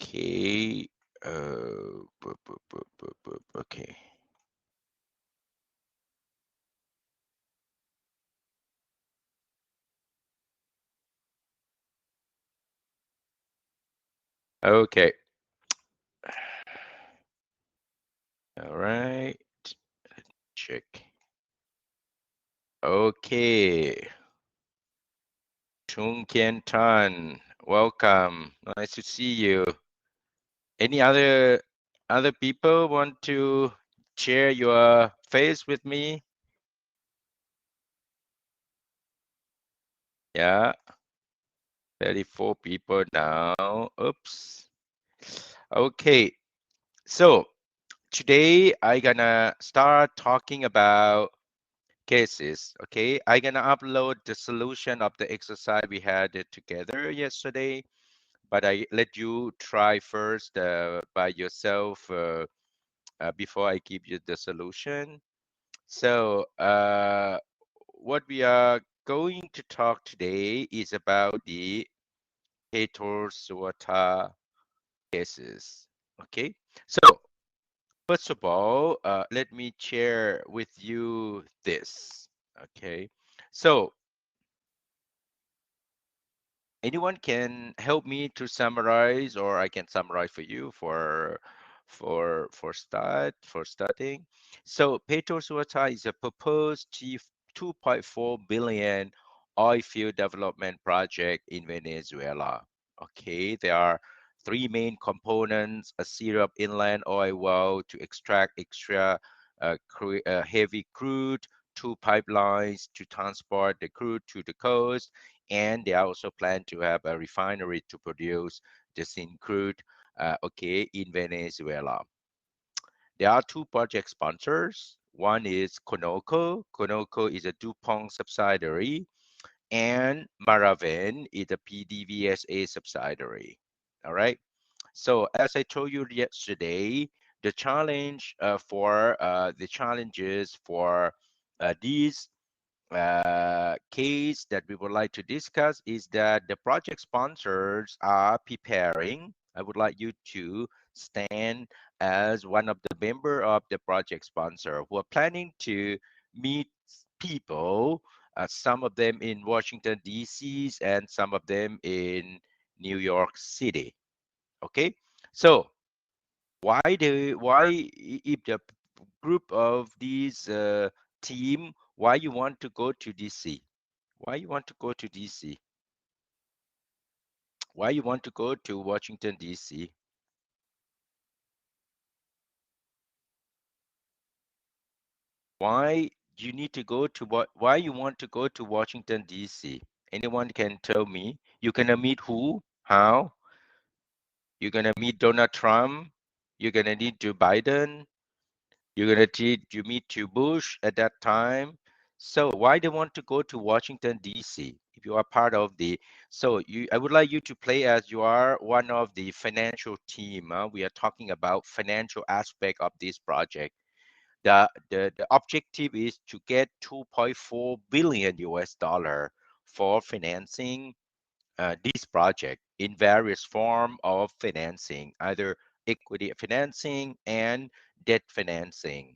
Okay. Okay. Okay. All right. Check. Okay. Chung Kian Tan, welcome. Nice to see you. Any other people want to share your face with me? Yeah, 34 people now. Oops. Okay, so today I gonna start talking about cases. Okay, I gonna upload the solution of the exercise we had it together yesterday, but I let you try first by yourself before I give you the solution. So what we are going to talk today is about the heteroswata cases. Okay, so first of all, let me share with you this. Okay, so anyone can help me to summarize, or I can summarize for you for starting. So Petrosuata is a proposed 2.4 billion oil field development project in Venezuela. Okay, there are three main components: a series of inland oil well to extract extra heavy crude, two pipelines to transport the crude to the coast, and they also plan to have a refinery to produce the syn crude, okay, in Venezuela. There are two project sponsors. One is Conoco. Conoco is a DuPont subsidiary, and Maraven is a PDVSA subsidiary. All right. So as I told you yesterday, the challenges for these case that we would like to discuss is that the project sponsors are preparing. I would like you to stand as one of the member of the project sponsor who are planning to meet people, some of them in Washington, D.C., and some of them in New York City. Okay, so if the group of these team, why you want to go to DC? Why you want to go to DC? Why you want to go to Washington, DC? Why you need to go to why you want to go to Washington, DC? Anyone can tell me? You're gonna meet who? How? You're gonna meet Donald Trump? You're gonna meet Joe Biden? You're gonna meet Joe Bush at that time. So why they want to go to Washington D.C. if you are part of the? So I would like you to play as you are one of the financial team. We are talking about financial aspect of this project. The objective is to get 2.4 billion US dollar for financing this project in various form of financing, either equity financing and debt financing.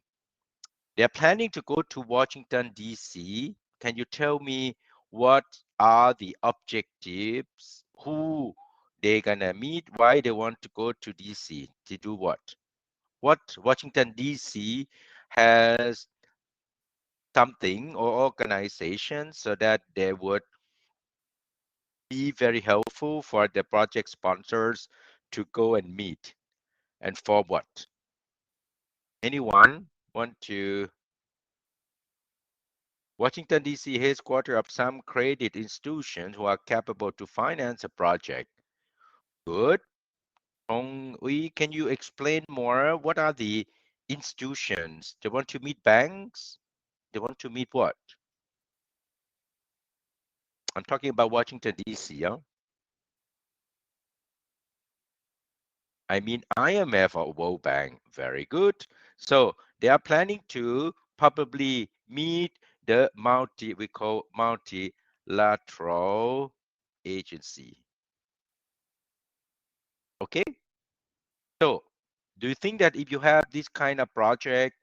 They're planning to go to Washington, D.C. Can you tell me what are the objectives? Who they're gonna meet? Why they want to go to D.C. to do what? What Washington, D.C. has something or organization so that they would be very helpful for the project sponsors to go and meet, and for what? Anyone want to? Washington, D.C. headquarters of some credit institutions who are capable to finance a project. Good. Can you explain more? What are the institutions? They want to meet banks? They want to meet what? I'm talking about Washington, D.C. Yeah? I mean IMF or World Bank. Very good. So they are planning to probably meet the we call multilateral agency. Okay. So do you think that if you have this kind of project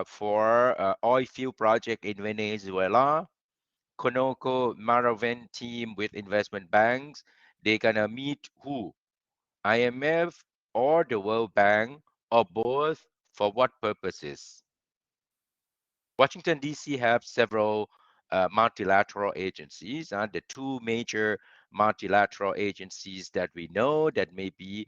for oil field project in Venezuela, Conoco Maraven team with investment banks, they gonna meet who? IMF or the World Bank or both? For what purposes? Washington, D.C. have several multilateral agencies. The two major multilateral agencies that we know that may be,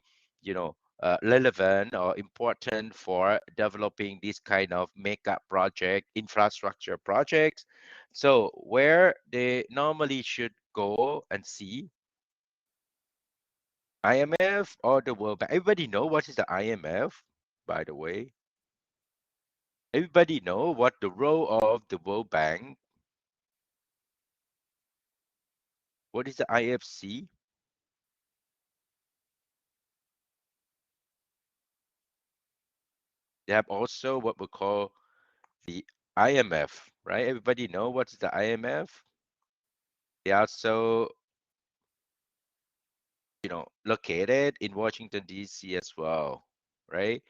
relevant or important for developing this kind of mega project, infrastructure projects. So where they normally should go and see IMF or the World Bank. Everybody know what is the IMF, by the way. Everybody know what the role of the World Bank. What is the IFC? They have also what we call the IMF, right? Everybody know what is the IMF? They also, located in Washington, D.C. as well, right?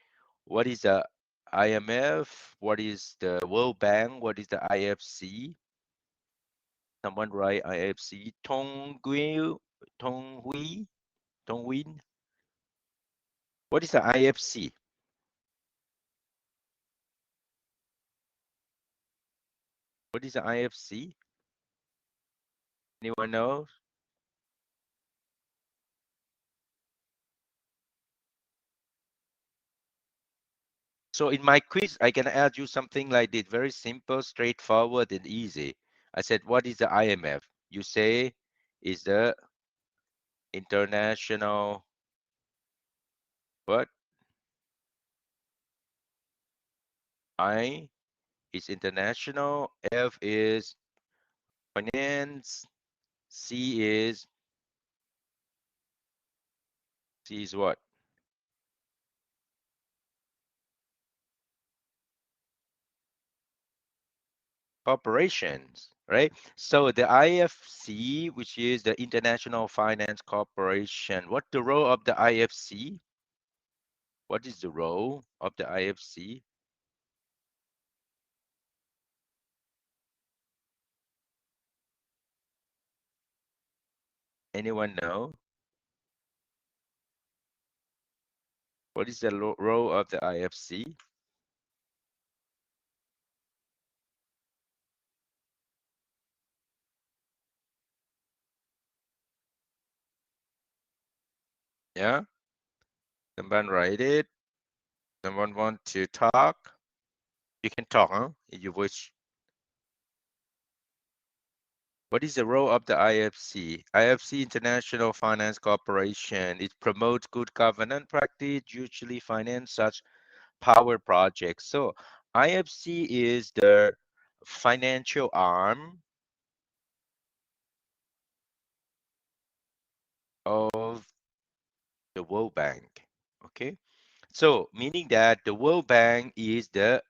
What is the IMF? What is the World Bank? What is the IFC? Someone write IFC. Tongwin. What is the IFC? What is the IFC? Anyone knows? So in my quiz, I can add you something like this, very simple, straightforward, and easy. I said, what is the IMF? You say is the international, what? I is international, F is finance, C is what? Corporations, right? So the IFC, which is the International Finance Corporation, what the role of the IFC? What is the role of the IFC? Anyone know? What is the role of the IFC? Yeah, someone write it. Someone want to talk? You can talk, huh? If you wish. What is the role of the IFC? IFC International Finance Corporation. It promotes good governance practice, usually finance such power projects. So IFC is the financial arm of the World Bank. Okay. So meaning that the World Bank is the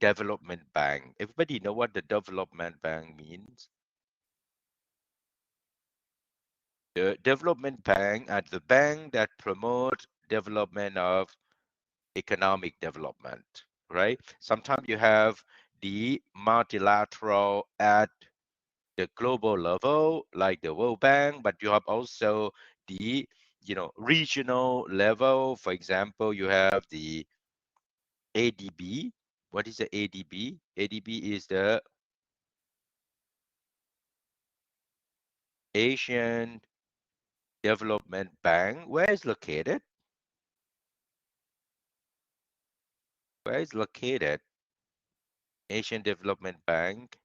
development bank. Everybody know what the development bank means? The development bank are the bank that promote development of economic development, right? Sometimes you have the multilateral at the global level, like the World Bank, but you have also the regional level. For example, you have the ADB. What is the ADB? ADB is the Asian Development Bank. Where is located? Where is located Asian Development Bank?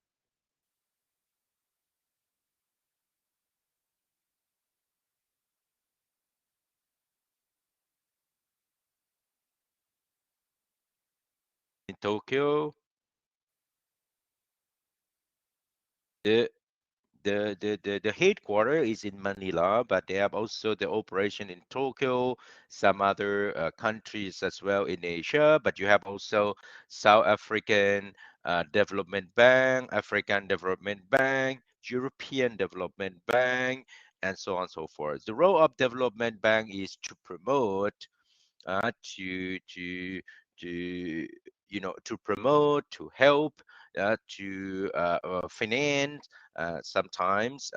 In Tokyo. The the headquarter is in Manila, but they have also the operation in Tokyo, some other countries as well in Asia. But you have also South African Development Bank, African Development Bank, European Development Bank, and so on and so forth. The role of development bank is to promote, uh, to to to to promote, to help, to finance, sometimes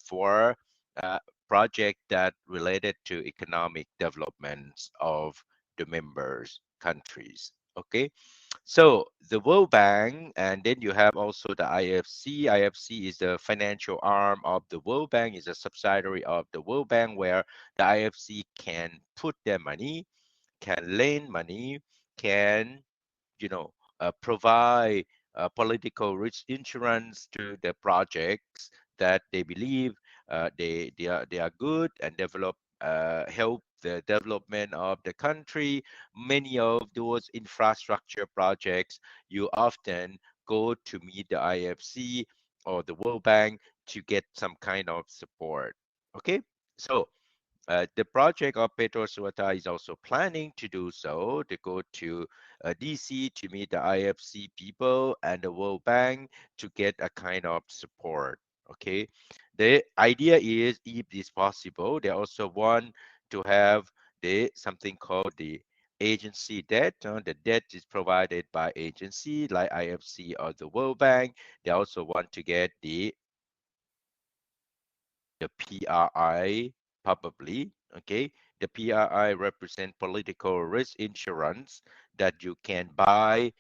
for uh, project that related to economic developments of the members countries. Okay, so the World Bank, and then you have also the IFC. IFC is the financial arm of the World Bank, is a subsidiary of the World Bank where the IFC can put their money, can lend money, can provide political risk insurance to the projects that they believe they are good and help the development of the country. Many of those infrastructure projects, you often go to meet the IFC or the World Bank to get some kind of support. Okay, so the project of Petro Suwata is also planning to do so, to go to DC to meet the IFC people and the World Bank to get a kind of support. Okay, the idea is, if it's possible, they also want to have something called the agency debt. The debt is provided by agency like IFC or the World Bank. They also want to get the PRI, probably. Okay, the PRI represent political risk insurance that you can buy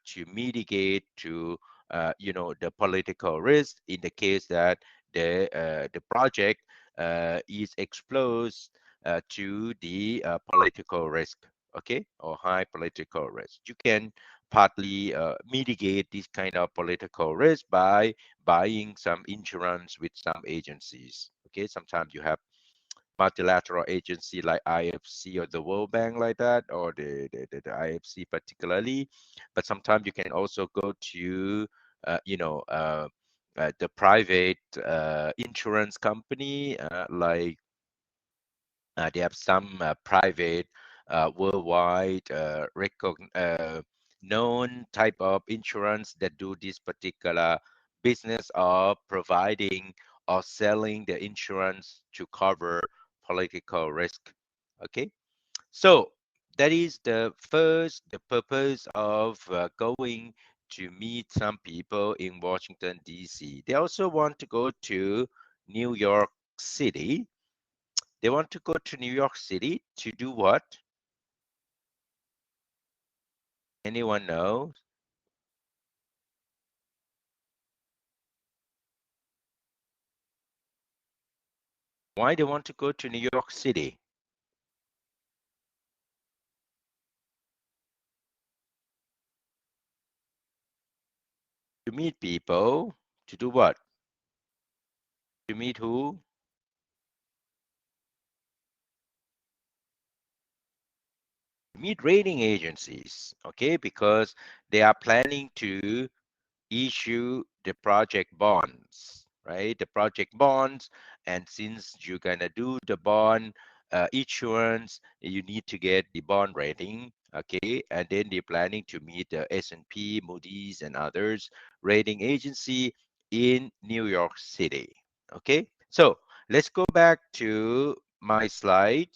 to mitigate to the political risk in the case that the project is exposed to the political risk. Okay, or high political risk. You can partly mitigate this kind of political risk by buying some insurance with some agencies. Okay, sometimes you have multilateral agency like IFC or the World Bank like that, or the IFC particularly. But sometimes you can also go to, the private insurance company, like they have some private, worldwide, known type of insurance that do this particular business of providing or selling the insurance to cover political risk. Okay, so that is the purpose of going to meet some people in Washington, D.C. They also want to go to New York City. They want to go to New York City to do what? Anyone know? Why they want to go to New York City? To meet people. To do what? To meet who? To meet rating agencies. Okay, because they are planning to issue the project bonds, right? The project bonds. And since you're gonna do the bond issuance, you need to get the bond rating. Okay, and then they're planning to meet the S&P, Moody's, and others rating agency in New York City. Okay, so let's go back to my slide,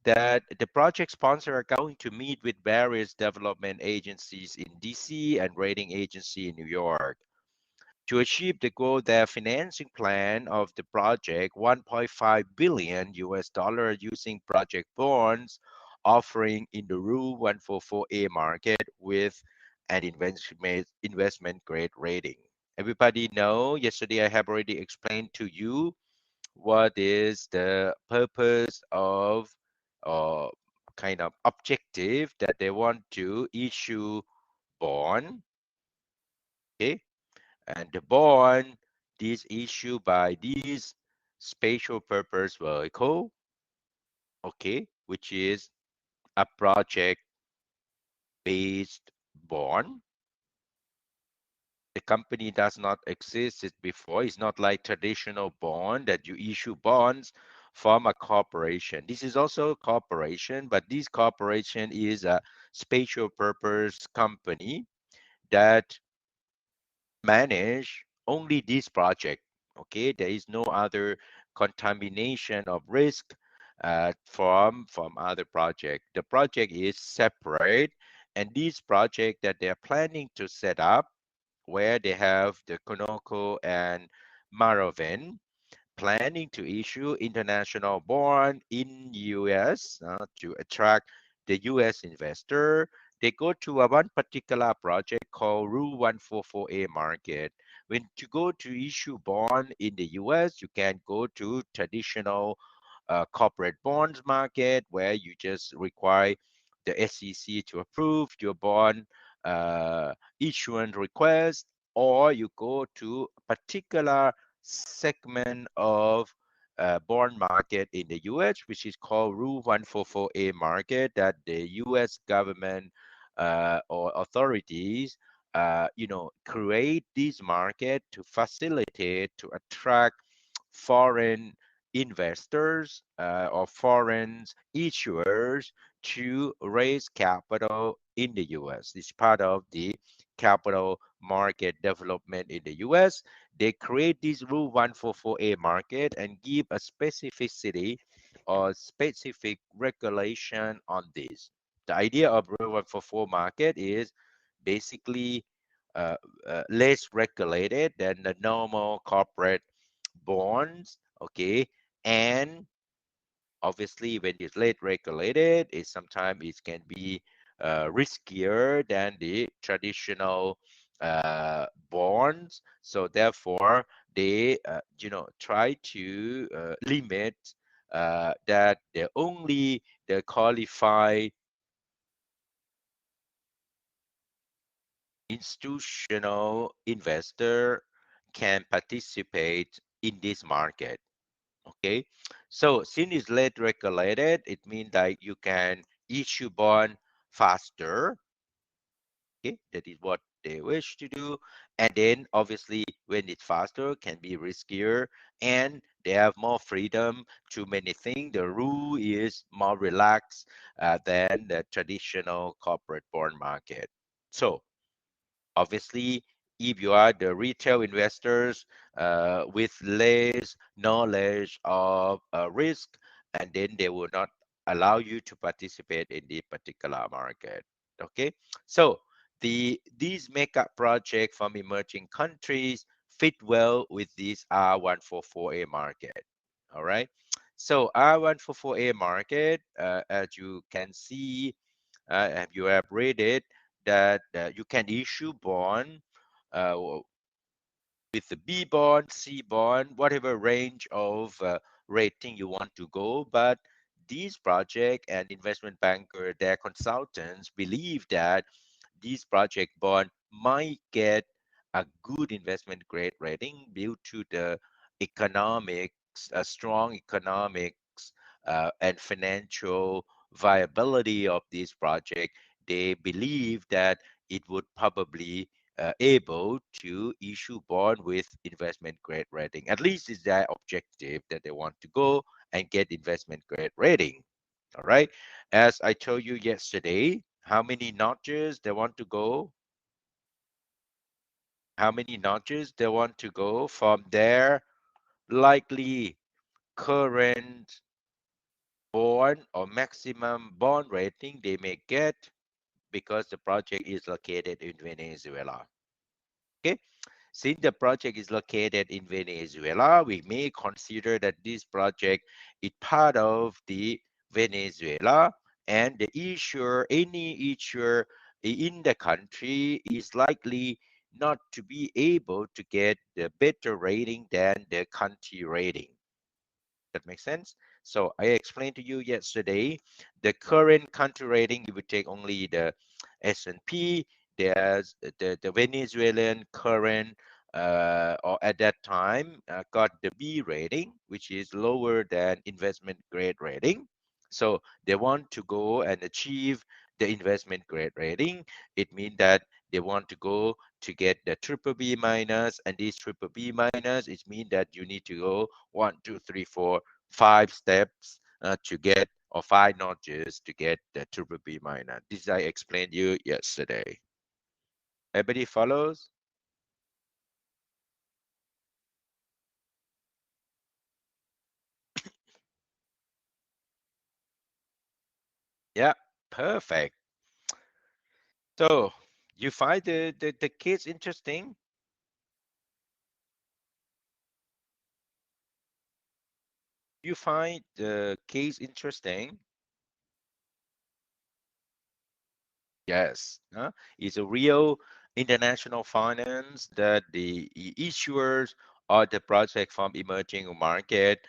that the project sponsor are going to meet with various development agencies in DC and rating agency in New York. To achieve the goal, their financing plan of the project, 1.5 billion US dollar using project bonds, offering in the Rule 144A market with an investment grade rating. Everybody know, yesterday I have already explained to you what is the purpose of, uh, kind of objective that they want to issue bond. Okay, and the bond is issued by this special purpose vehicle, okay, which is a project based bond. The company does not exist before. It's not like traditional bond that you issue bonds from a corporation. This is also a corporation, but this corporation is a special purpose company that manage only this project. Okay, there is no other contamination of risk from other project. The project is separate, and this project that they're planning to set up, where they have the Conoco and Maraven, planning to issue international bond in US to attract the US investor. They go to a one particular project called Rule 144A market. When to go to issue bond in the US, you can go to traditional corporate bonds market, where you just require the SEC to approve your bond issuance request, or you go to a particular segment of bond market in the US, which is called Rule 144A market, that the US government or authorities, create this market to facilitate, to attract foreign investors or foreign issuers to raise capital in the US. It's part of the capital market development in the US. They create this Rule 144A market and give a specificity or specific regulation on this. The idea of Rule 144 market is basically uh, less regulated than the normal corporate bonds, okay? And obviously, when it's late regulated, it sometimes it can be riskier than the traditional bonds. So therefore, they try to limit that the qualified institutional investor can participate in this market. Okay, so since it's late regulated, it means that you can issue bond faster. Okay, that is what they wish to do. And then obviously when it's faster, can be riskier, and they have more freedom to many things. The rule is more relaxed than the traditional corporate bond market. So obviously, if you are the retail investors with less knowledge of risk, and then they will not allow you to participate in the particular market. Okay, so these makeup project from emerging countries fit well with this R144A market. All right, so R144A market, as you can see, you have read it, that you can issue bond uh, with the B bond, C bond, whatever range of rating you want to go. But these project and investment banker, their consultants believe that these project bond might get a good investment grade rating due to the economics, strong economics and financial viability of this project. They believe that it would probably able to issue bond with investment grade rating. At least is their objective, that they want to go and get investment grade rating. All right. As I told you yesterday, how many notches they want to go? How many notches they want to go from their likely current bond or maximum bond rating they may get, because the project is located in Venezuela. Okay. Since the project is located in Venezuela, we may consider that this project is part of the Venezuela, and the issuer, any issuer in the country is likely not to be able to get the better rating than the country rating. That makes sense? So I explained to you yesterday, the current country rating, you would take only the S&P. There's the Venezuelan current, or at that time, got the B rating, which is lower than investment grade rating. So they want to go and achieve the investment grade rating. It means that they want to go to get the triple B minus, and this triple B minus, it means that you need to go 1, 2, 3, 4, 5 steps to get, or 5 notches to get the triple B minus. This I explained you yesterday. Everybody follows? Perfect. So you find the case interesting? You find the case interesting? Yes, it's a real international finance that the issuers or the project from emerging market.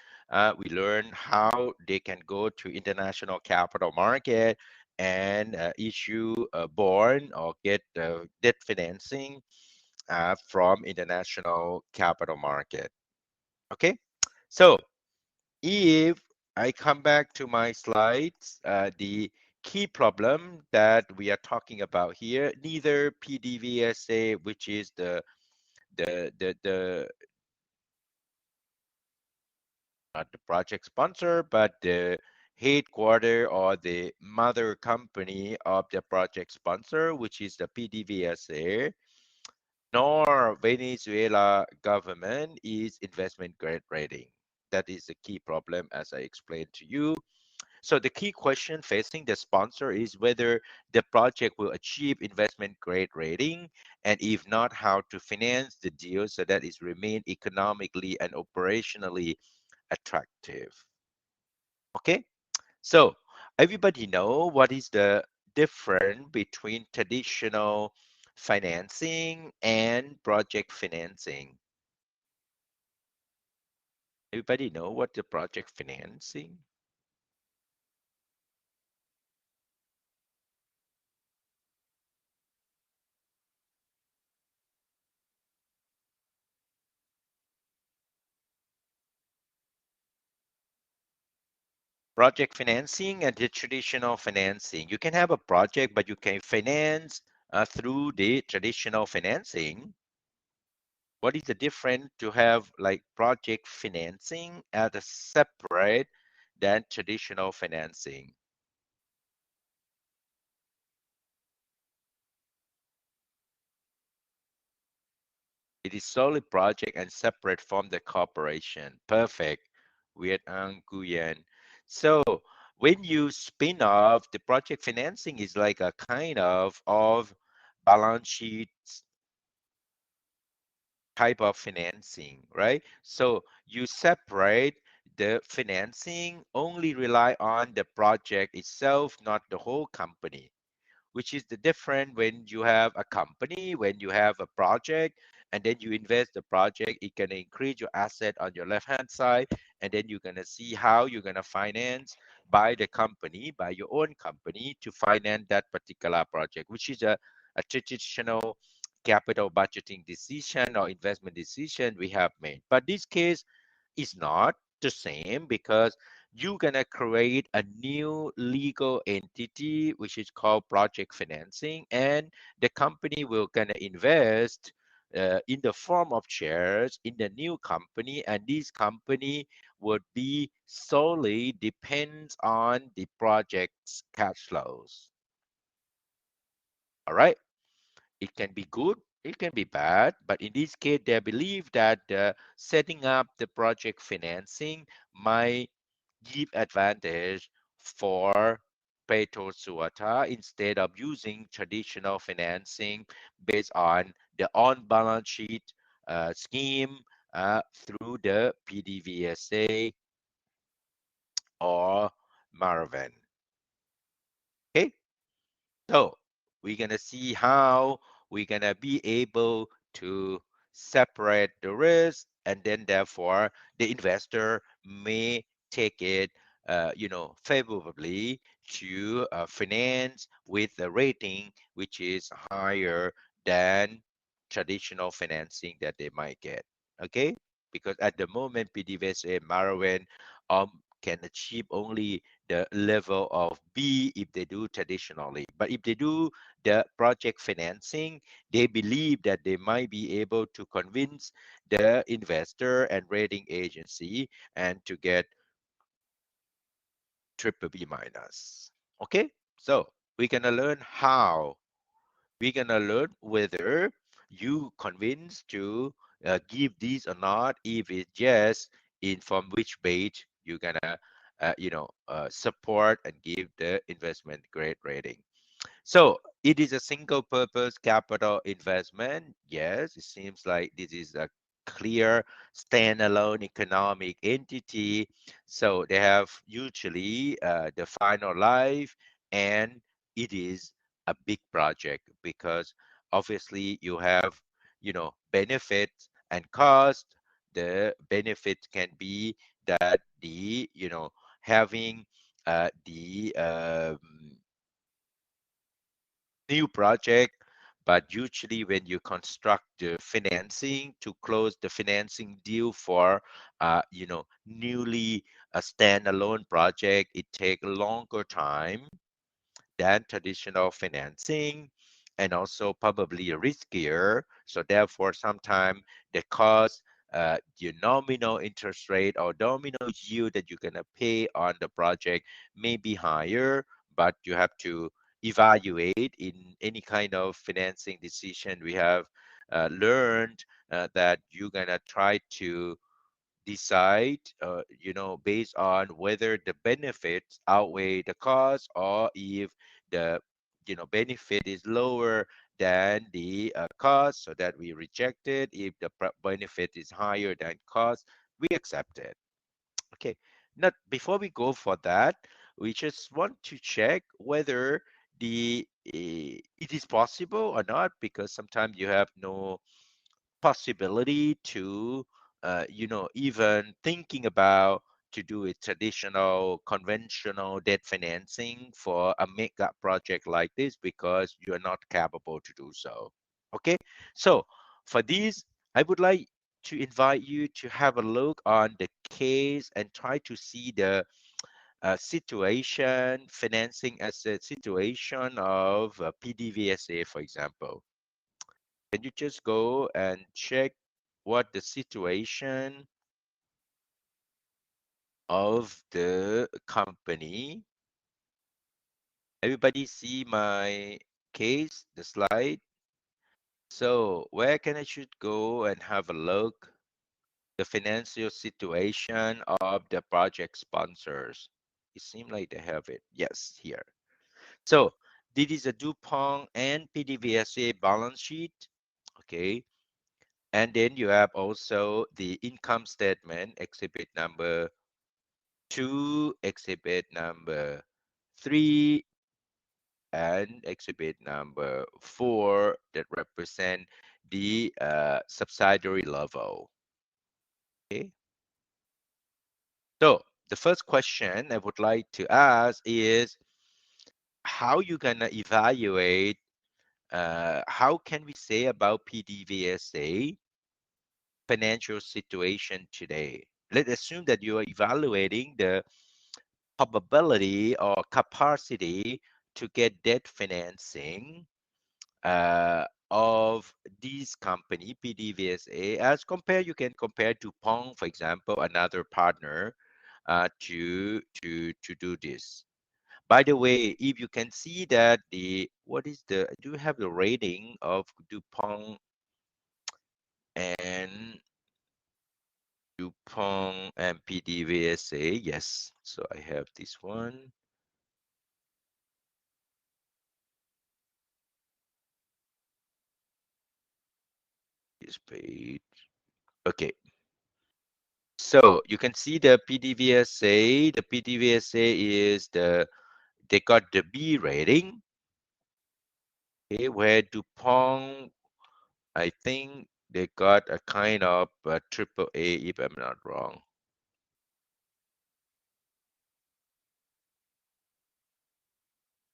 We learn how they can go to international capital market and issue a bond or get debt financing from international capital market. Okay, so if I come back to my slides, the key problem that we are talking about here, neither PDVSA, which is the not the project sponsor, but the headquarter or the mother company of the project sponsor, which is the PDVSA, nor Venezuela government is investment grade rating. That is the key problem, as I explained to you. So the key question facing the sponsor is whether the project will achieve investment grade rating, and if not, how to finance the deal so that it remain economically and operationally attractive. Okay, so everybody know what is the difference between traditional financing and project financing? Everybody know what the project financing? Project financing and the traditional financing. You can have a project, but you can finance through the traditional financing. What is the difference to have like project financing as a separate than traditional financing? It is solely project and separate from the corporation. Perfect. Viet Ang Nguyen. So when you spin off, the project financing is like a kind of balance sheet type of financing, right? So you separate the financing, only rely on the project itself, not the whole company, which is the different when you have a company, when you have a project, and then you invest the project, it can increase your asset on your left hand side, and then you're gonna see how you're gonna finance by the company, by your own company to finance that particular project, which is a traditional capital budgeting decision or investment decision we have made. But this case is not the same because you're gonna create a new legal entity which is called project financing, and the company will gonna invest in the form of shares in the new company, and this company would be solely depends on the project's cash flows. All right, it can be good, it can be bad, but in this case, they believe that setting up the project financing might give advantage for Petro Suata instead of using traditional financing based on the on-balance sheet scheme through the PDVSA or Maravan. Okay, so we're gonna see how we're gonna be able to separate the risk, and then therefore the investor may take it, favorably to finance with a rating which is higher than traditional financing that they might get. Okay, because at the moment PDVSA and Marawen can achieve only the level of B if they do traditionally. But if they do the project financing, they believe that they might be able to convince the investor and rating agency and to get triple B minus. Okay, so we're gonna learn how. We're gonna learn whether you convinced to give these or not, if it's yes, in from which page you're gonna support and give the investment grade rating. So it is a single purpose capital investment. Yes, it seems like this is a clear standalone economic entity. So they have usually the final life, and it is a big project because obviously you have, benefits and cost. The benefit can be that having the new project, but usually when you construct the financing to close the financing deal for newly a standalone project, it take a longer time than traditional financing, and also probably riskier. So therefore, sometimes the cost, your nominal interest rate or nominal yield that you're gonna pay on the project may be higher, but you have to evaluate in any kind of financing decision. We have learned that you're gonna try to decide, based on whether the benefits outweigh the cost, or if the, benefit is lower than the cost, so that we reject it. If the benefit is higher than cost, we accept it. Okay. Now, before we go for that, we just want to check whether it is possible or not, because sometimes you have no possibility to even thinking about to do a traditional conventional debt financing for a mega project like this, because you are not capable to do so. Okay, so for these, I would like to invite you to have a look on the case and try to see the situation, financing asset situation of PDVSA, for example. Can you just go and check what the situation of the company? Everybody see my case, the slide? So where can I should go and have a look the financial situation of the project sponsors? It seems like they have it. Yes, here. So this is a DuPont and PDVSA balance sheet. Okay. And then you have also the income statement, exhibit number 2, exhibit number 3, and exhibit number 4 that represent the subsidiary level. Okay. So the first question I would like to ask is, how you gonna evaluate, how can we say about PDVSA financial situation today? Let's assume that you are evaluating the probability or capacity to get debt financing of this company, PDVSA, as compare, you can compare to Pong, for example, another partner, to do this. By the way, if you can see that what is do you have the rating of DuPont and DuPont and PDVSA? Yes, so I have this one. This page. Okay. So you can see the PDVSA. The PDVSA is they got the B rating. Okay, where DuPont, I think they got a kind of triple A, if I'm not wrong.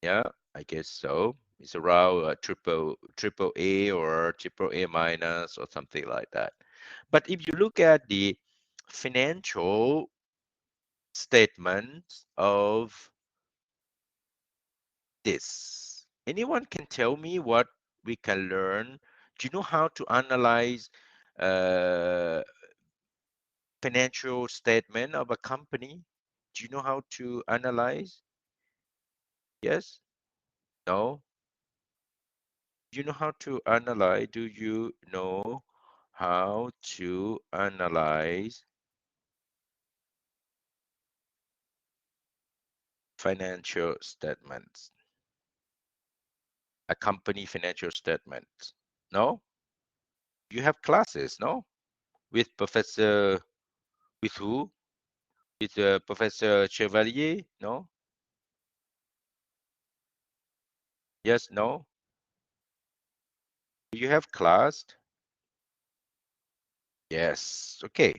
Yeah, I guess so. It's around triple A or triple A minus or something like that. But if you look at the financial statements of this, anyone can tell me what we can learn? Do you know how to analyze uh, financial statement of a company? Do you know how to analyze? Yes? No? Do you know how to analyze? Do you know how to analyze financial statements, a company financial statements. No? You have classes, no? With Professor, with who? With Professor Chevalier? No? Yes, no? Do you have class? Yes. Okay.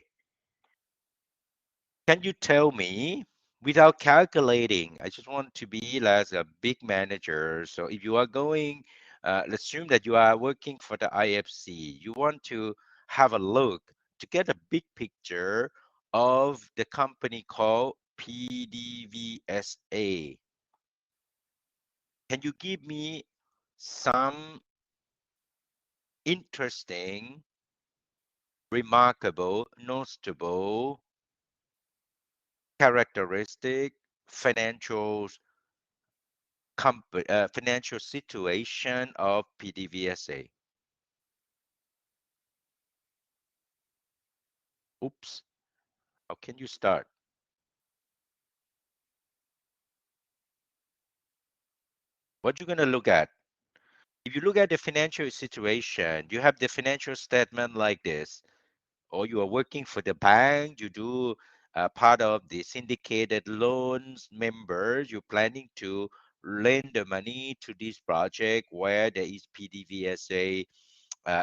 Can you tell me without calculating? I just want to be as a big manager. So if you are going, let's assume that you are working for the IFC, you want to have a look to get a big picture of the company called PDVSA. Can you give me some interesting, remarkable, noticeable characteristic financial financial situation of PDVSA? Oops, how can you start? What you gonna look at? If you look at the financial situation, you have the financial statement like this, or you are working for the bank, you do part of the syndicated loans members, you're planning to lend the money to this project where there is PDVSA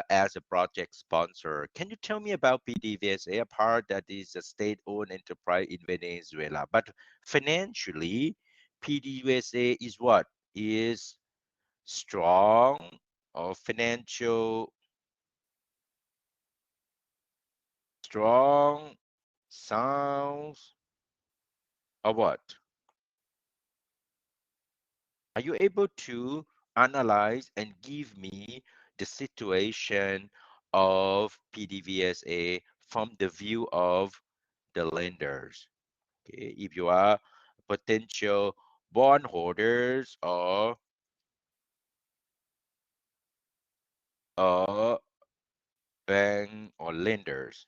as a project sponsor. Can you tell me about PDVSA, a part that is a state-owned enterprise in Venezuela? But financially, PDVSA is what? Is strong or financial strong, sounds, or what? Are you able to analyze and give me the situation of PDVSA from the view of the lenders? Okay, if you are potential bondholders or bank or lenders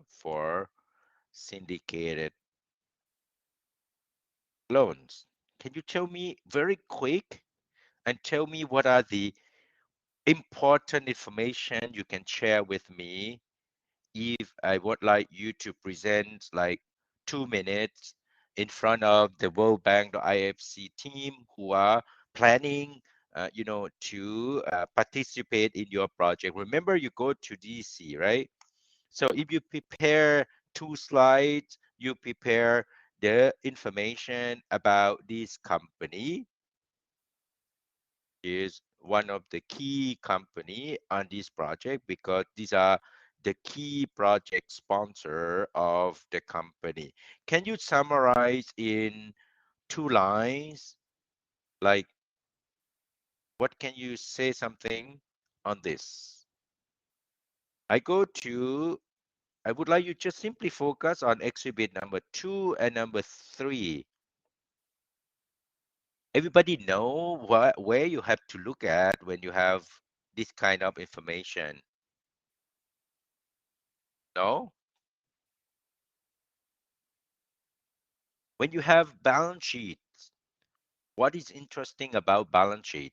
for syndicated loans. Can you tell me very quick and tell me what are the important information you can share with me if I would like you to present like 2 minutes in front of the World Bank, the IFC team who are planning, to participate in your project. Remember, you go to DC, right? So if you prepare 2 slides, you prepare the information about this company is one of the key company on this project because these are the key project sponsor of the company. Can you summarize in 2 lines? Like, what can you say something on this? I would like you just simply focus on exhibit number 2 and number 3. Everybody know where you have to look at when you have this kind of information? No? When you have balance sheets, what is interesting about balance sheet?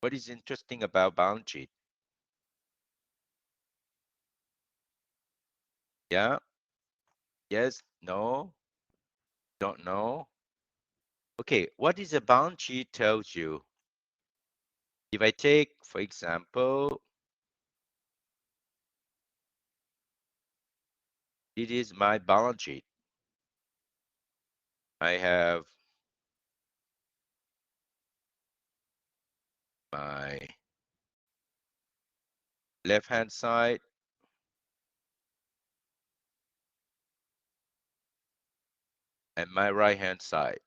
What is interesting about balance sheet? Yeah, yes, no, don't know. Okay, what is a balance sheet tells you? If I take, for example, it is my balance sheet. I have my left-hand side and my right-hand side.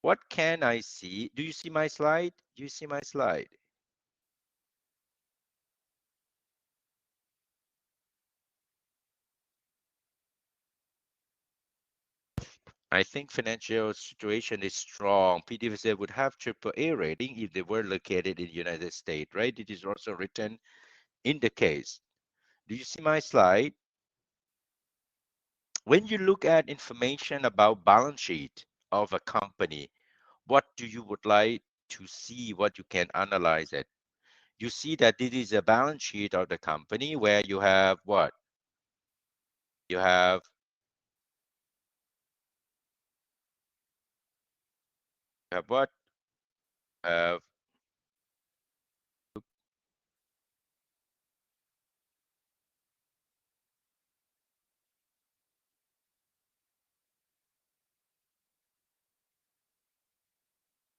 What can I see? Do you see my slide? Do you see my slide? I think financial situation is strong. PDVSA would have AAA rating if they were located in the United States, right? It is also written in the case. Do you see my slide? When you look at information about balance sheet of a company, what do you would like to see, what you can analyze it? You see that this is a balance sheet of the company where you have what? You have what? Have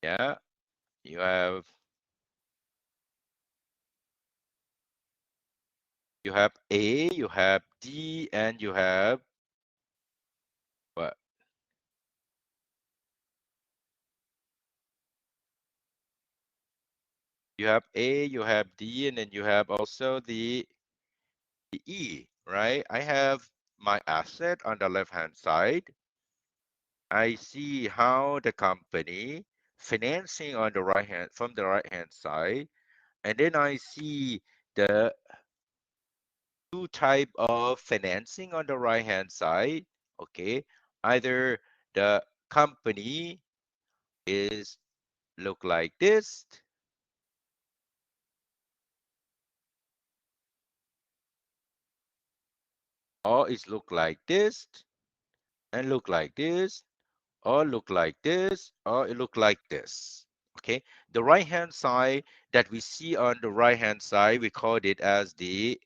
yeah, you have A, you have D, and you have what? You have A, you have D, and then you have also the E, right? I have my asset on the left-hand side. I see how the company financing on the right hand from the right hand side, and then I see the two type of financing on the right hand side. Okay, either the company is look like this, or is look like this, and look like this, or look like this, or it look like this. Okay, the right hand side that we see on the right hand side, we called it as the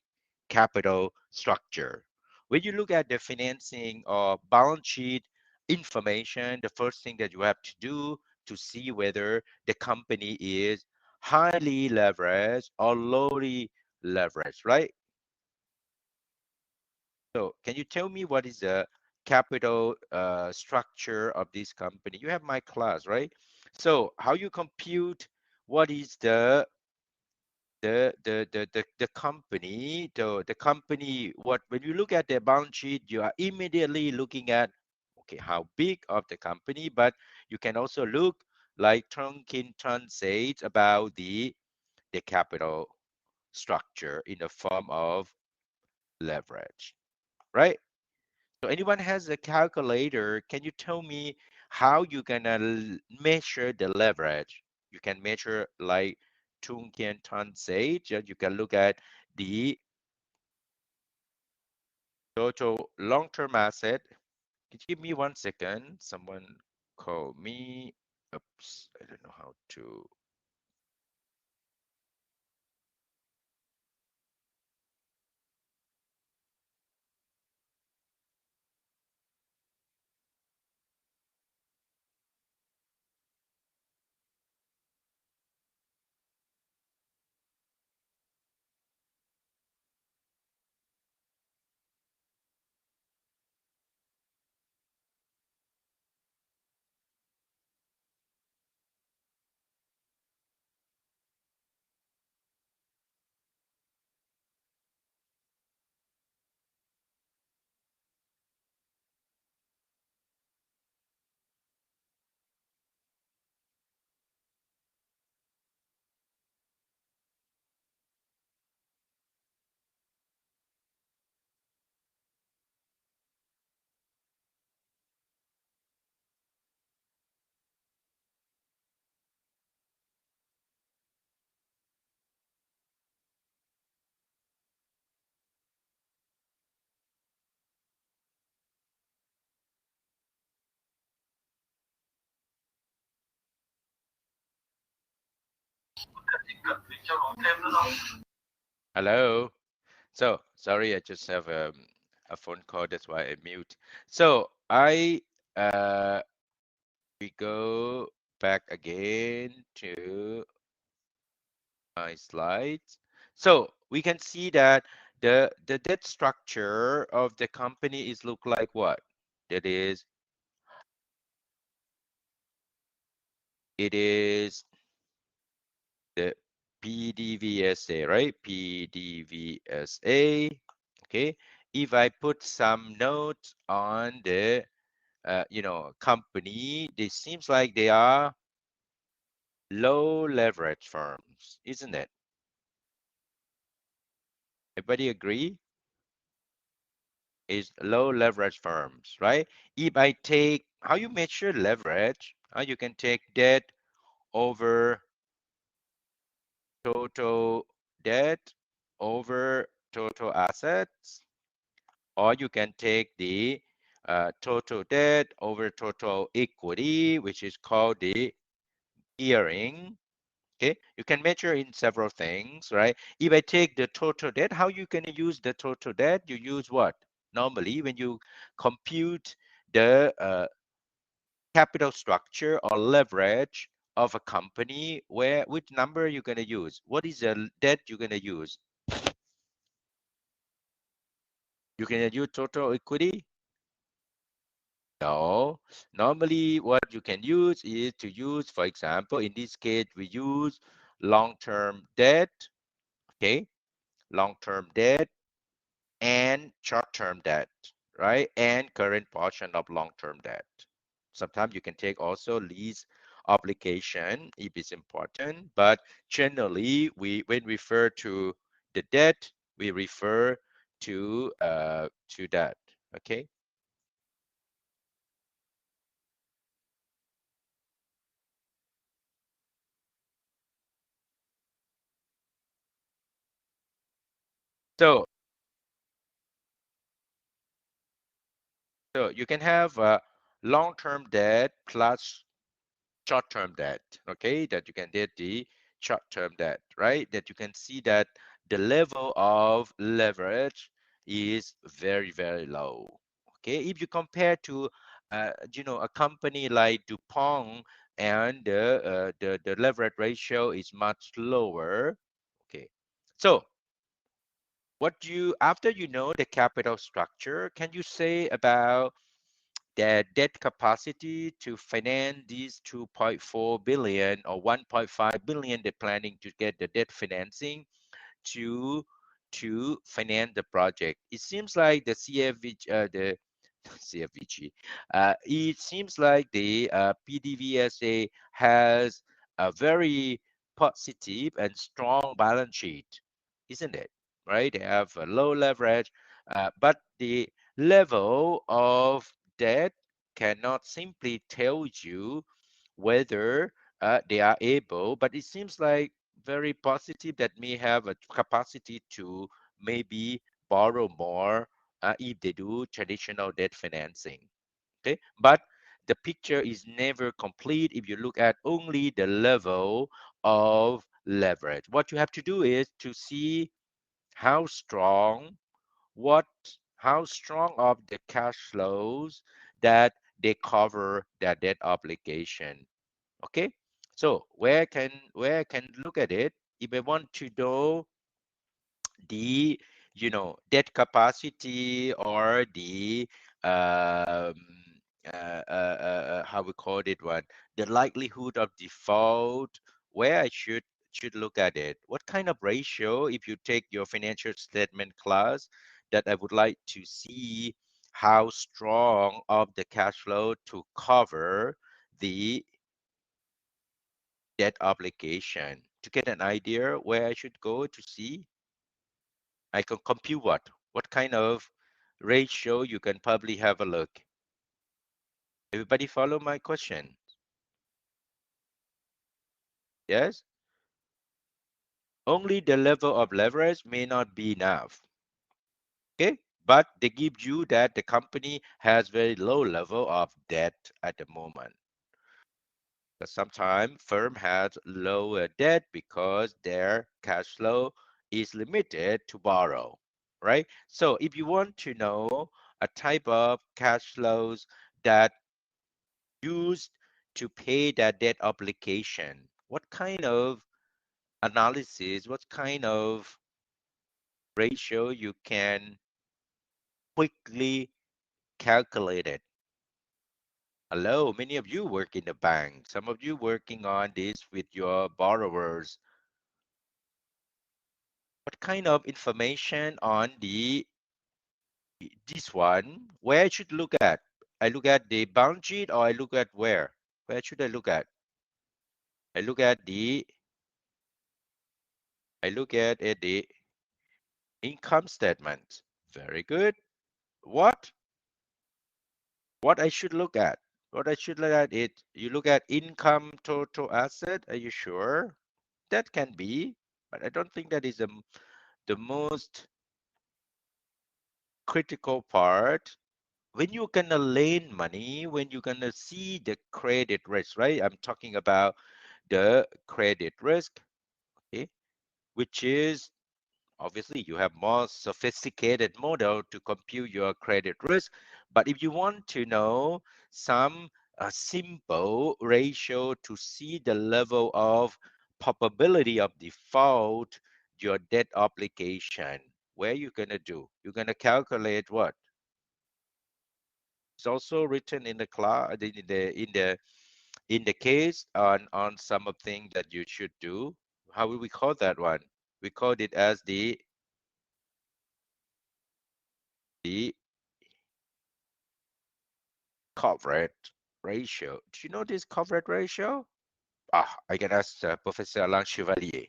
capital structure. When you look at the financing or balance sheet information, the first thing that you have to do to see whether the company is highly leveraged or lowly leveraged, right? So can you tell me what is the capital structure of this company? You have my class, right? So how you compute what is the company, the company, what when you look at their balance sheet, you are immediately looking at okay, how big of the company, but you can also look like Trung Kin Tran said about the capital structure in the form of leverage, right? So anyone has a calculator, can you tell me how you gonna measure the leverage? You can measure like Tung Kian Tan said, you can look at the total long-term asset. Could you give me 1 second? Someone call me. Oops, I don't know how to. Hello. So sorry, I just have a phone call. That's why I mute. So we go back again to my slides. So we can see that the debt structure of the company is look like what? That is, it is the PDVSA, right? PDVSA. Okay. If I put some notes on the company, it seems like they are low leverage firms, isn't it? Everybody agree? is low leverage firms, right? If I take, how you measure leverage, you can take debt over total debt over total assets, or you can take the total debt over total equity, which is called the gearing. Okay, you can measure in several things, right? If I take the total debt, how you can use the total debt? You use what? Normally, when you compute the capital structure or leverage of a company, where which number you're going to use? What is the debt you're going to use? You can use total equity? No. Normally, what you can use is to use, for example, in this case, we use long-term debt, okay? Long-term debt and short-term debt, right? And current portion of long-term debt. Sometimes you can take also lease obligation if it's important, but generally when we refer to the debt, we refer to that. Okay. So you can have long-term debt plus short-term debt, okay, that you can get the short-term debt, right? That you can see that the level of leverage is very, very low. Okay, if you compare to, a company like DuPont, and the leverage ratio is much lower. Okay, so after you know the capital structure, can you say about their debt capacity to finance these 2.4 billion or 1.5 billion they're planning to get the debt financing to finance the project? It seems like the the CFVG, it seems like the PDVSA has a very positive and strong balance sheet, isn't it? Right? They have a low leverage, but the level of debt cannot simply tell you whether they are able, but it seems like very positive that may have a capacity to maybe borrow more if they do traditional debt financing. Okay, but the picture is never complete if you look at only the level of leverage. What you have to do is to see how strong what how strong of the cash flows that they cover their debt obligation. Okay, so where I can look at it, if I want to know the debt capacity, or the um, how we call it, what the likelihood of default, where I should look at it, what kind of ratio, if you take your financial statement class, that I would like to see how strong of the cash flow to cover the debt obligation, to get an idea where I should go to see. I can compute what kind of ratio you can probably have a look. Everybody follow my question? Yes? Only the level of leverage may not be enough. Okay? But they give you that the company has very low level of debt at the moment. But sometimes firm has lower debt because their cash flow is limited to borrow, right? So if you want to know a type of cash flows that used to pay that debt obligation, what kind of analysis, what kind of ratio you can quickly calculate it? Hello, many of you work in the bank. Some of you working on this with your borrowers. What kind of information on this one? Where I should look at? I look at the balance sheet, or I look at where? Where should I look at? I look at the income statement. Very good. what I should look at? What I should look at it, you look at income total asset. Are you sure? That can be, but I don't think that is the most critical part. When you're gonna lend money, when you're gonna see the credit risk, right? I'm talking about the credit risk, okay, which is obviously you have more sophisticated model to compute your credit risk. But if you want to know some simple ratio to see the level of probability of default, your debt obligation, where you gonna do? You're gonna calculate what? It's also written in the class in the case on something that you should do. How will we call that one? We called it as the coverage ratio. Do you know this coverage ratio? I can ask Professor Alain Chevalier.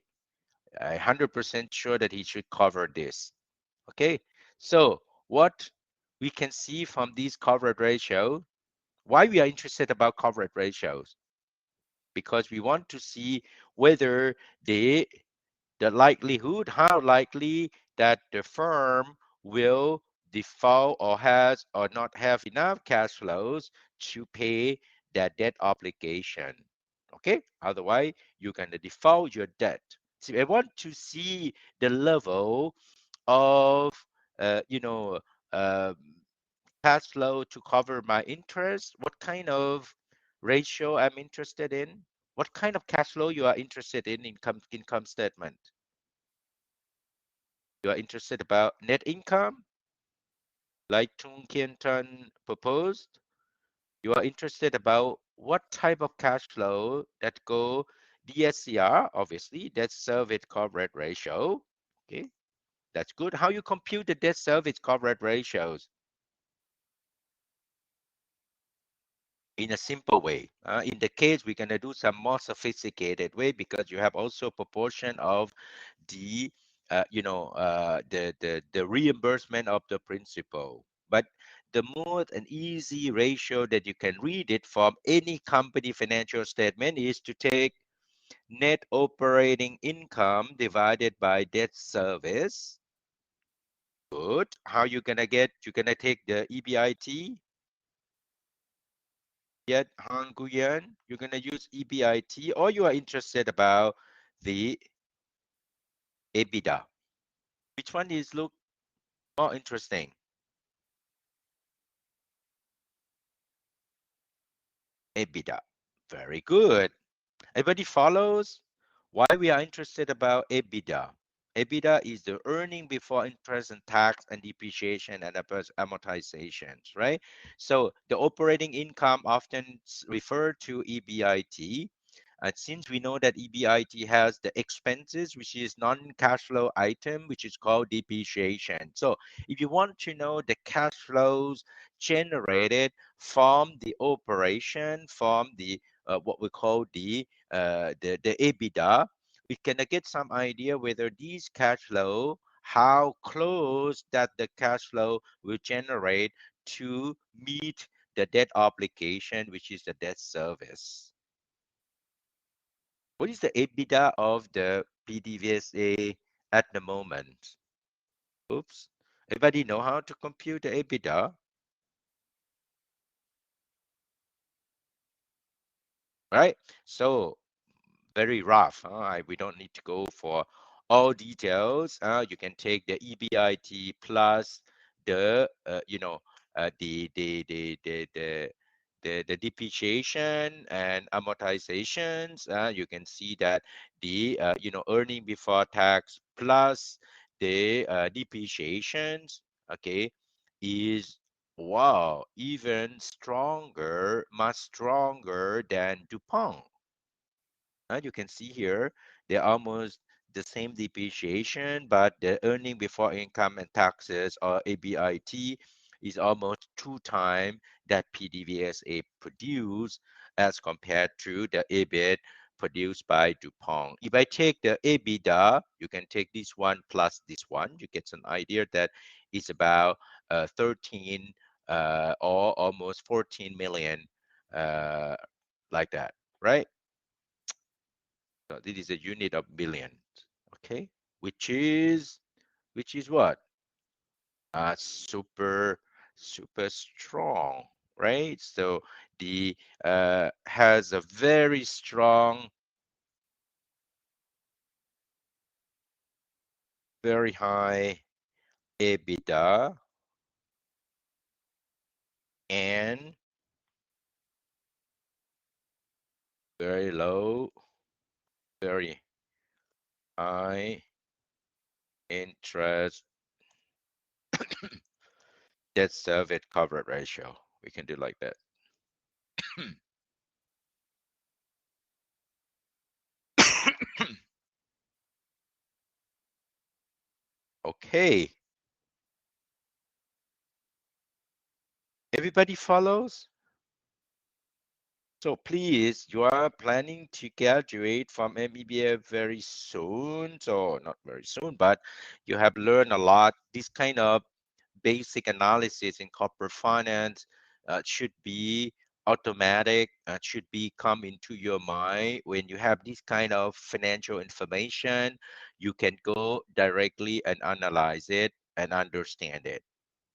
I'm 100% sure that he should cover this. Okay, so what we can see from these coverage ratio, why we are interested about coverage ratios? Because we want to see whether the likelihood, how likely that the firm will default or has or not have enough cash flows to pay their debt obligation. Okay, otherwise you're going to default your debt. So I want to see the level of, you know, um, cash flow to cover my interest. What kind of ratio I'm interested in? What kind of cash flow you are interested in income statement? You are interested about net income, like Tung Kian Tan proposed. You are interested about what type of cash flow that go DSCR, obviously, debt service coverage ratio. Okay, that's good. How you compute the debt service coverage ratios? In a simple way. In the case, we're going to do some more sophisticated way because you have also proportion of the the reimbursement of the principal. But the more an easy ratio that you can read it from any company financial statement is to take net operating income divided by debt service. Good. How you gonna get? You're gonna take the EBIT. Yet Han Guyen, you're gonna use EBIT, or you are interested about the EBITDA. Which one is look more interesting? EBITDA. Very good. Everybody follows why we are interested about EBITDA. EBITDA is the earning before interest and tax and depreciation and amortizations, right? So the operating income often referred to EBIT. And since we know that EBIT has the expenses, which is non-cash flow item, which is called depreciation. So if you want to know the cash flows generated from the operation, from the what we call the EBITDA, we can get some idea whether these cash flow, how close that the cash flow will generate to meet the debt obligation, which is the debt service. What is the EBITDA of the PDVSA at the moment? Oops. Everybody know how to compute the EBITDA? Right? So very rough. We don't need to go for all details. You can take the EBIT plus the the depreciation and amortizations. You can see that the earning before tax plus the depreciations, okay, is wow, even stronger, much stronger than DuPont. You can see here, they're almost the same depreciation, but the earning before income and taxes, or EBIT, is almost 2 times that PDVSA produced as compared to the EBIT produced by DuPont. If I take the EBITDA, you can take this one plus this one. You get an idea that it's about 13 or almost 14 million, like that, right? So this is a unit of billions, okay? Which is what? Super strong, right? So the has a very strong, very high EBITDA and very low, very high interest debt service coverage ratio. We can do like that. Okay, everybody follows? So please, you are planning to graduate from MBA very soon. So not very soon, but you have learned a lot. This kind of basic analysis in corporate finance should be automatic, should be come into your mind. When you have this kind of financial information, you can go directly and analyze it and understand it.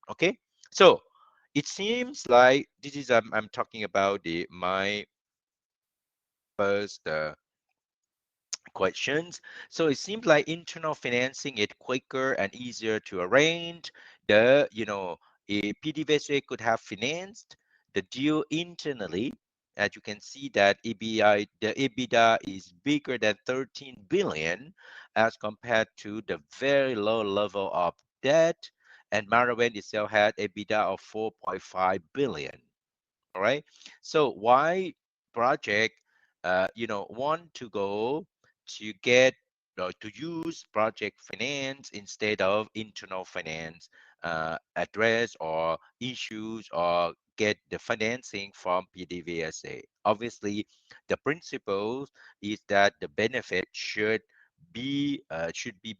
Okay, so it seems like this is I'm talking about the my first questions. So it seems like internal financing is quicker and easier to arrange. The, a PDVSA could have financed the deal internally. As you can see that the EBITDA is bigger than 13 billion as compared to the very low level of debt. And Marawen itself had EBITDA of 4.5 billion. All right. So why project, want to go to get to use project finance instead of internal finance, address or issues or get the financing from PDVSA. Obviously, the principle is that the benefit should be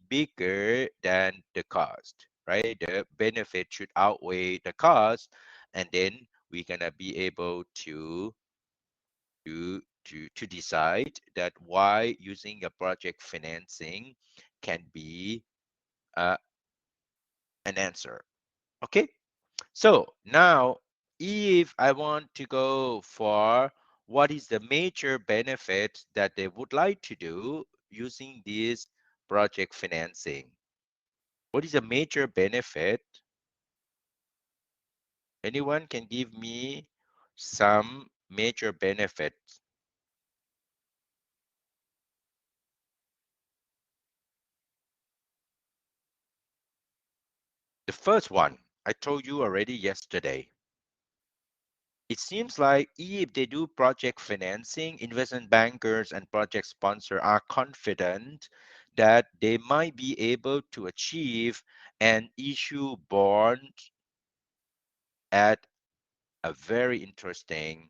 bigger than the cost, right? The benefit should outweigh the cost, and then we're gonna be able to decide that why using a project financing can be uh, an answer. Okay, so now if I want to go for what is the major benefit that they would like to do using this project financing, what is a major benefit? Anyone can give me some major benefits? The first one, I told you already yesterday. It seems like if they do project financing, investment bankers and project sponsor are confident that they might be able to achieve and issue bonds at a very interesting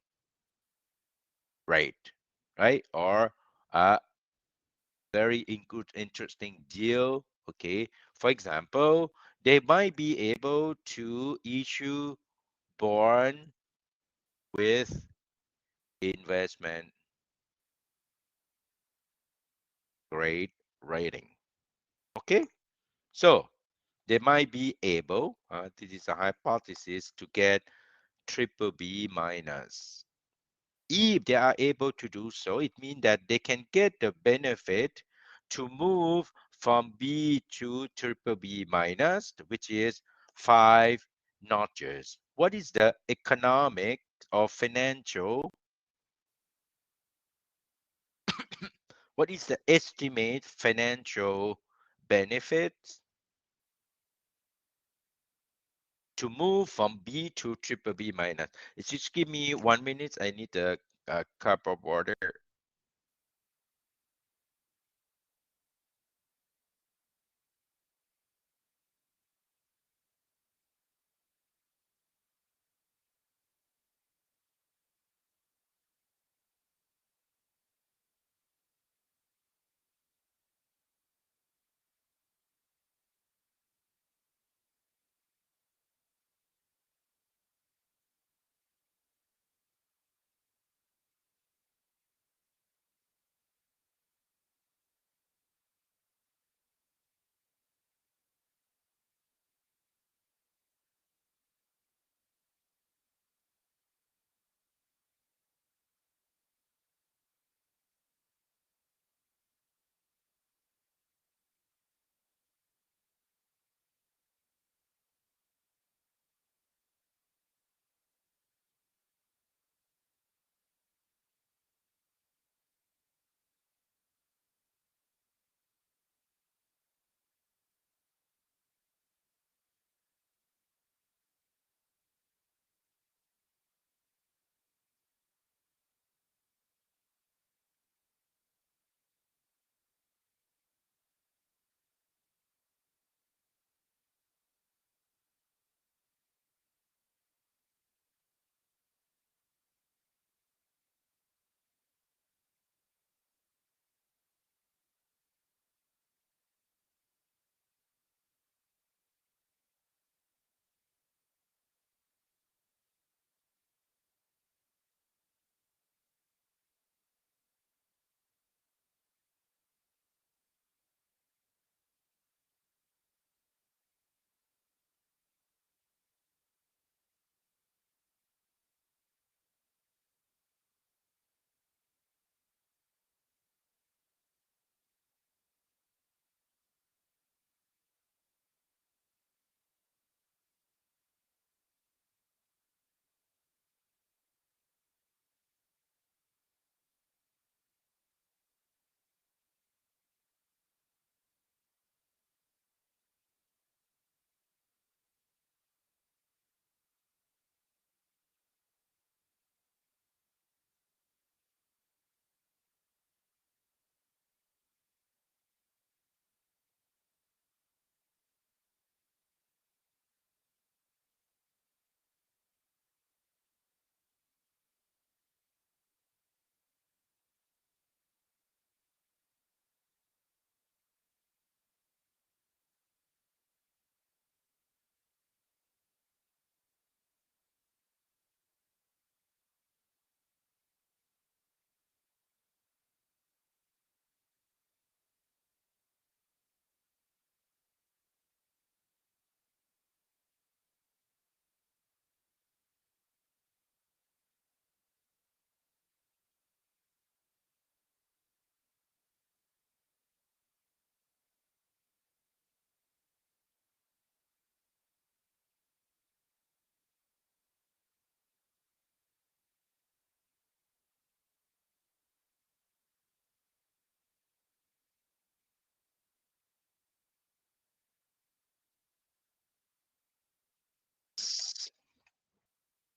rate, right? Or a very good, interesting deal. Okay. For example, they might be able to issue bond with investment grade rating. Okay, so they might be able, this is a hypothesis, to get triple B minus. If they are able to do so, it means that they can get the benefit to move from B to triple B minus, which is 5 notches. What is the economic or financial? What is the estimate financial benefits to move from B to triple B minus? Just give me 1 minute. I need a cup of water.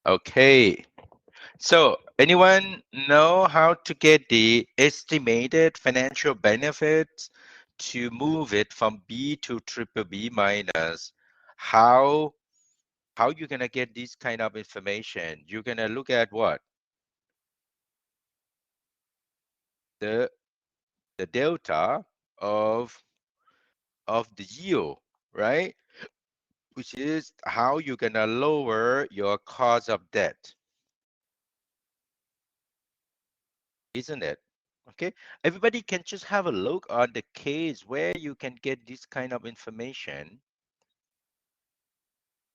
Okay. So anyone know how to get the estimated financial benefits to move it from B to triple B minus? How you gonna get this kind of information? You're gonna look at what? The delta of the yield, right? Which is how you're gonna lower your cost of debt, isn't it? Okay, everybody can just have a look on the case where you can get this kind of information.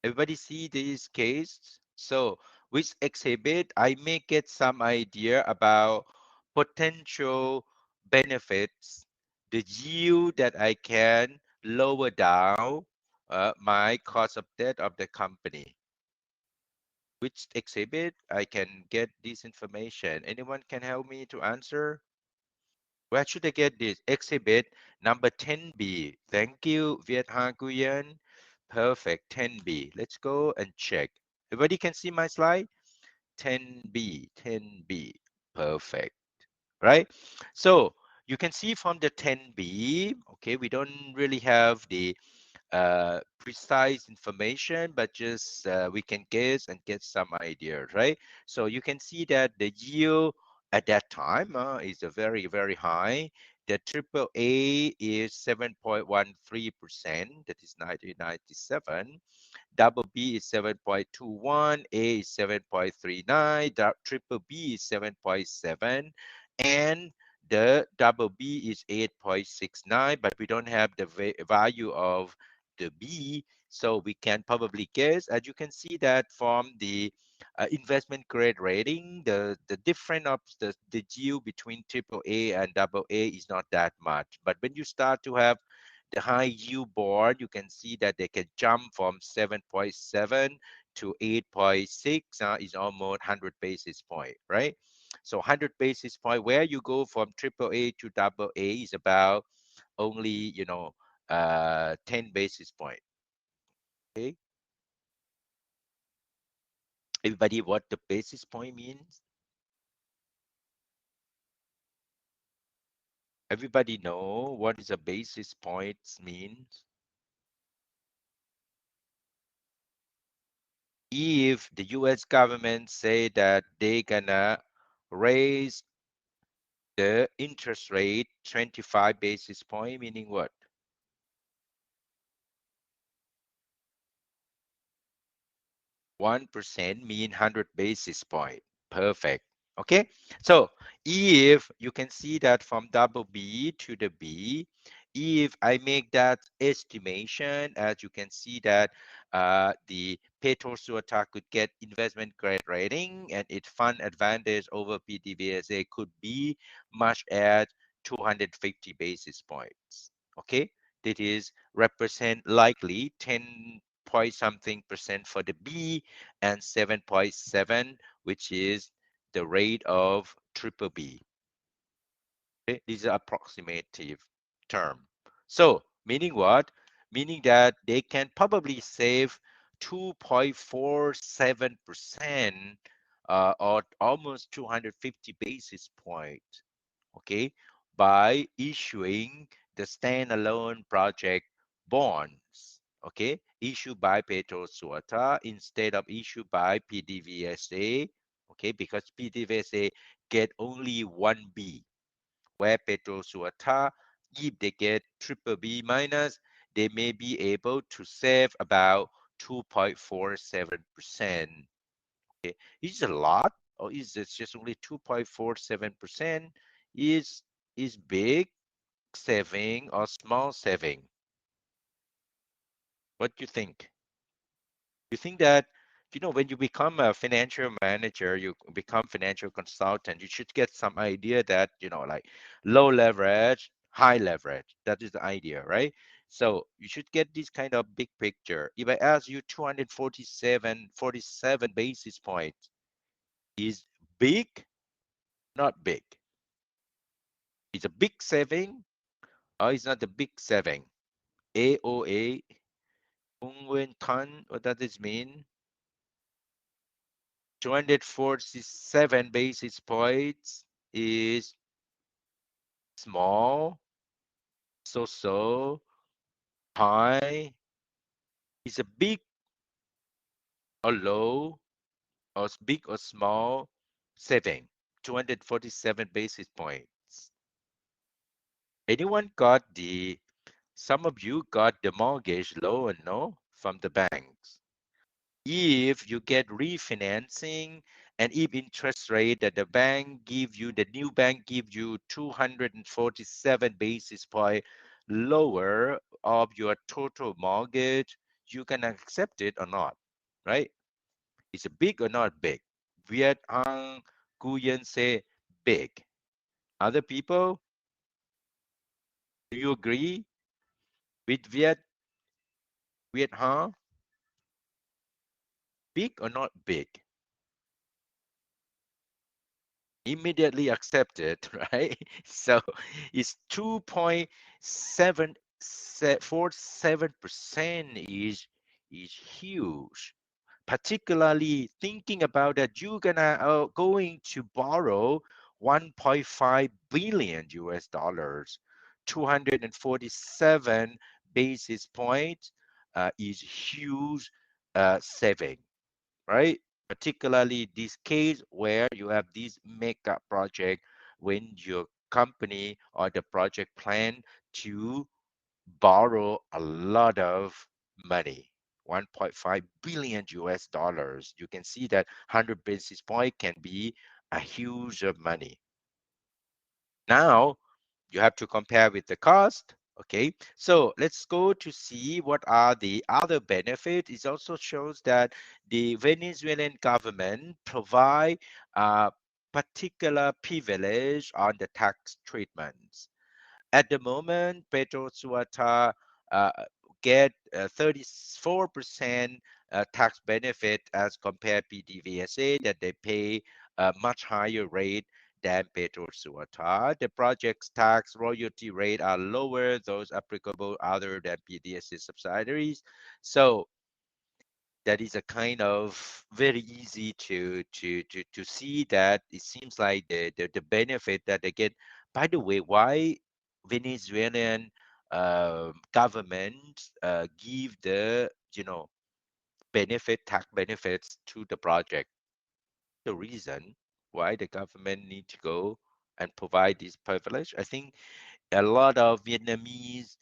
Everybody see this case? So with exhibit, I may get some idea about potential benefits, the yield that I can lower down my cost of debt of the company. Which exhibit I can get this information? Anyone can help me to answer? Where should I get this? Exhibit number 10B. Thank you, Viet Ha Nguyen. Perfect, 10B. Let's go and check. Everybody can see my slide? 10B, 10B. Perfect, right? So you can see from the 10B, okay, we don't really have the precise information, but just we can guess and get some idea, right? So you can see that the yield at that time is a very, very high. The triple A is 7.13%, that is 1997. Double B is 7.21, A is 7.39, triple B is 7.7, and the double B is 8.69, but we don't have the value of the B, so we can probably guess. As you can see that from the investment grade rating, the difference of the yield between triple A and double A is not that much. But when you start to have the high yield board, you can see that they can jump from 7.7 to 8.6 is almost 100 basis point, right? So 100 basis point, where you go from triple A to double A is about only, 10 basis point. Okay. Everybody, what the basis point means? Everybody know what is a basis points means? If the US government say that they gonna raise the interest rate 25 basis point, meaning what? 1% mean 100 basis point. Perfect. Okay. So if you can see that from double B to the B, if I make that estimation, as you can see that the PetroSuota could get investment grade rating and its fund advantage over PDVSA could be much as 250 basis points. Okay. That is represent likely 10 point something percent for the B and 7.7, which is the rate of triple B. Okay? This is approximative term. So meaning what? Meaning that they can probably save 2.47% or almost 250 basis points, okay, by issuing the standalone project bonds, okay, issued by PetroSuota instead of issued by PDVSA, okay, because PDVSA get only 1B, where PetroSuota, if they get triple B minus, they may be able to save about 2.47%. Okay, is it a lot or is it just only 2.47%? Is big saving or small saving? What do you think? You think that, when you become a financial manager, you become financial consultant, you should get some idea that, like low leverage, high leverage. That is the idea, right? So you should get this kind of big picture. If I ask you 247 basis points, is big, not big. It's a big saving or it's not a big saving. AOA, Ungwen Tan, what does this mean? 247 basis points is small, so high, is a big or low, or big or small saving. 247 basis points. Anyone got some of you got the mortgage loan, no, from the banks. If you get refinancing, and if interest rate that the new bank give you 247 basis point lower of your total mortgage, you can accept it or not, right? Is it big or not big? Viet Hang Nguyen say big. Other people, do you agree with Viet Hang? Big or not big? Immediately accepted, right? So it's 2.747% is huge. Particularly thinking about that you're gonna going to borrow 1.5 billion US dollars, 247 basis points is huge saving, right? Particularly this case where you have this mega project when your company or the project plan to borrow a lot of money, 1.5 billion US dollars. You can see that 100 basis point can be a huge of money. Now you have to compare with the cost. Okay, so let's go to see what are the other benefits. It also shows that the Venezuelan government provide a particular privilege on the tax treatments. At the moment, Petro Suata uh, get 34% tax benefit as compared PDVSA, that they pay a much higher rate than Petro Suata. The project's tax royalty rate are lower, those applicable other than PDVSA subsidiaries. So that is a kind of very easy to see that it seems like the benefit that they get. By the way, why Venezuelan government give the tax benefits to the project? The reason why the government need to go and provide this privilege, I think a lot of Vietnamese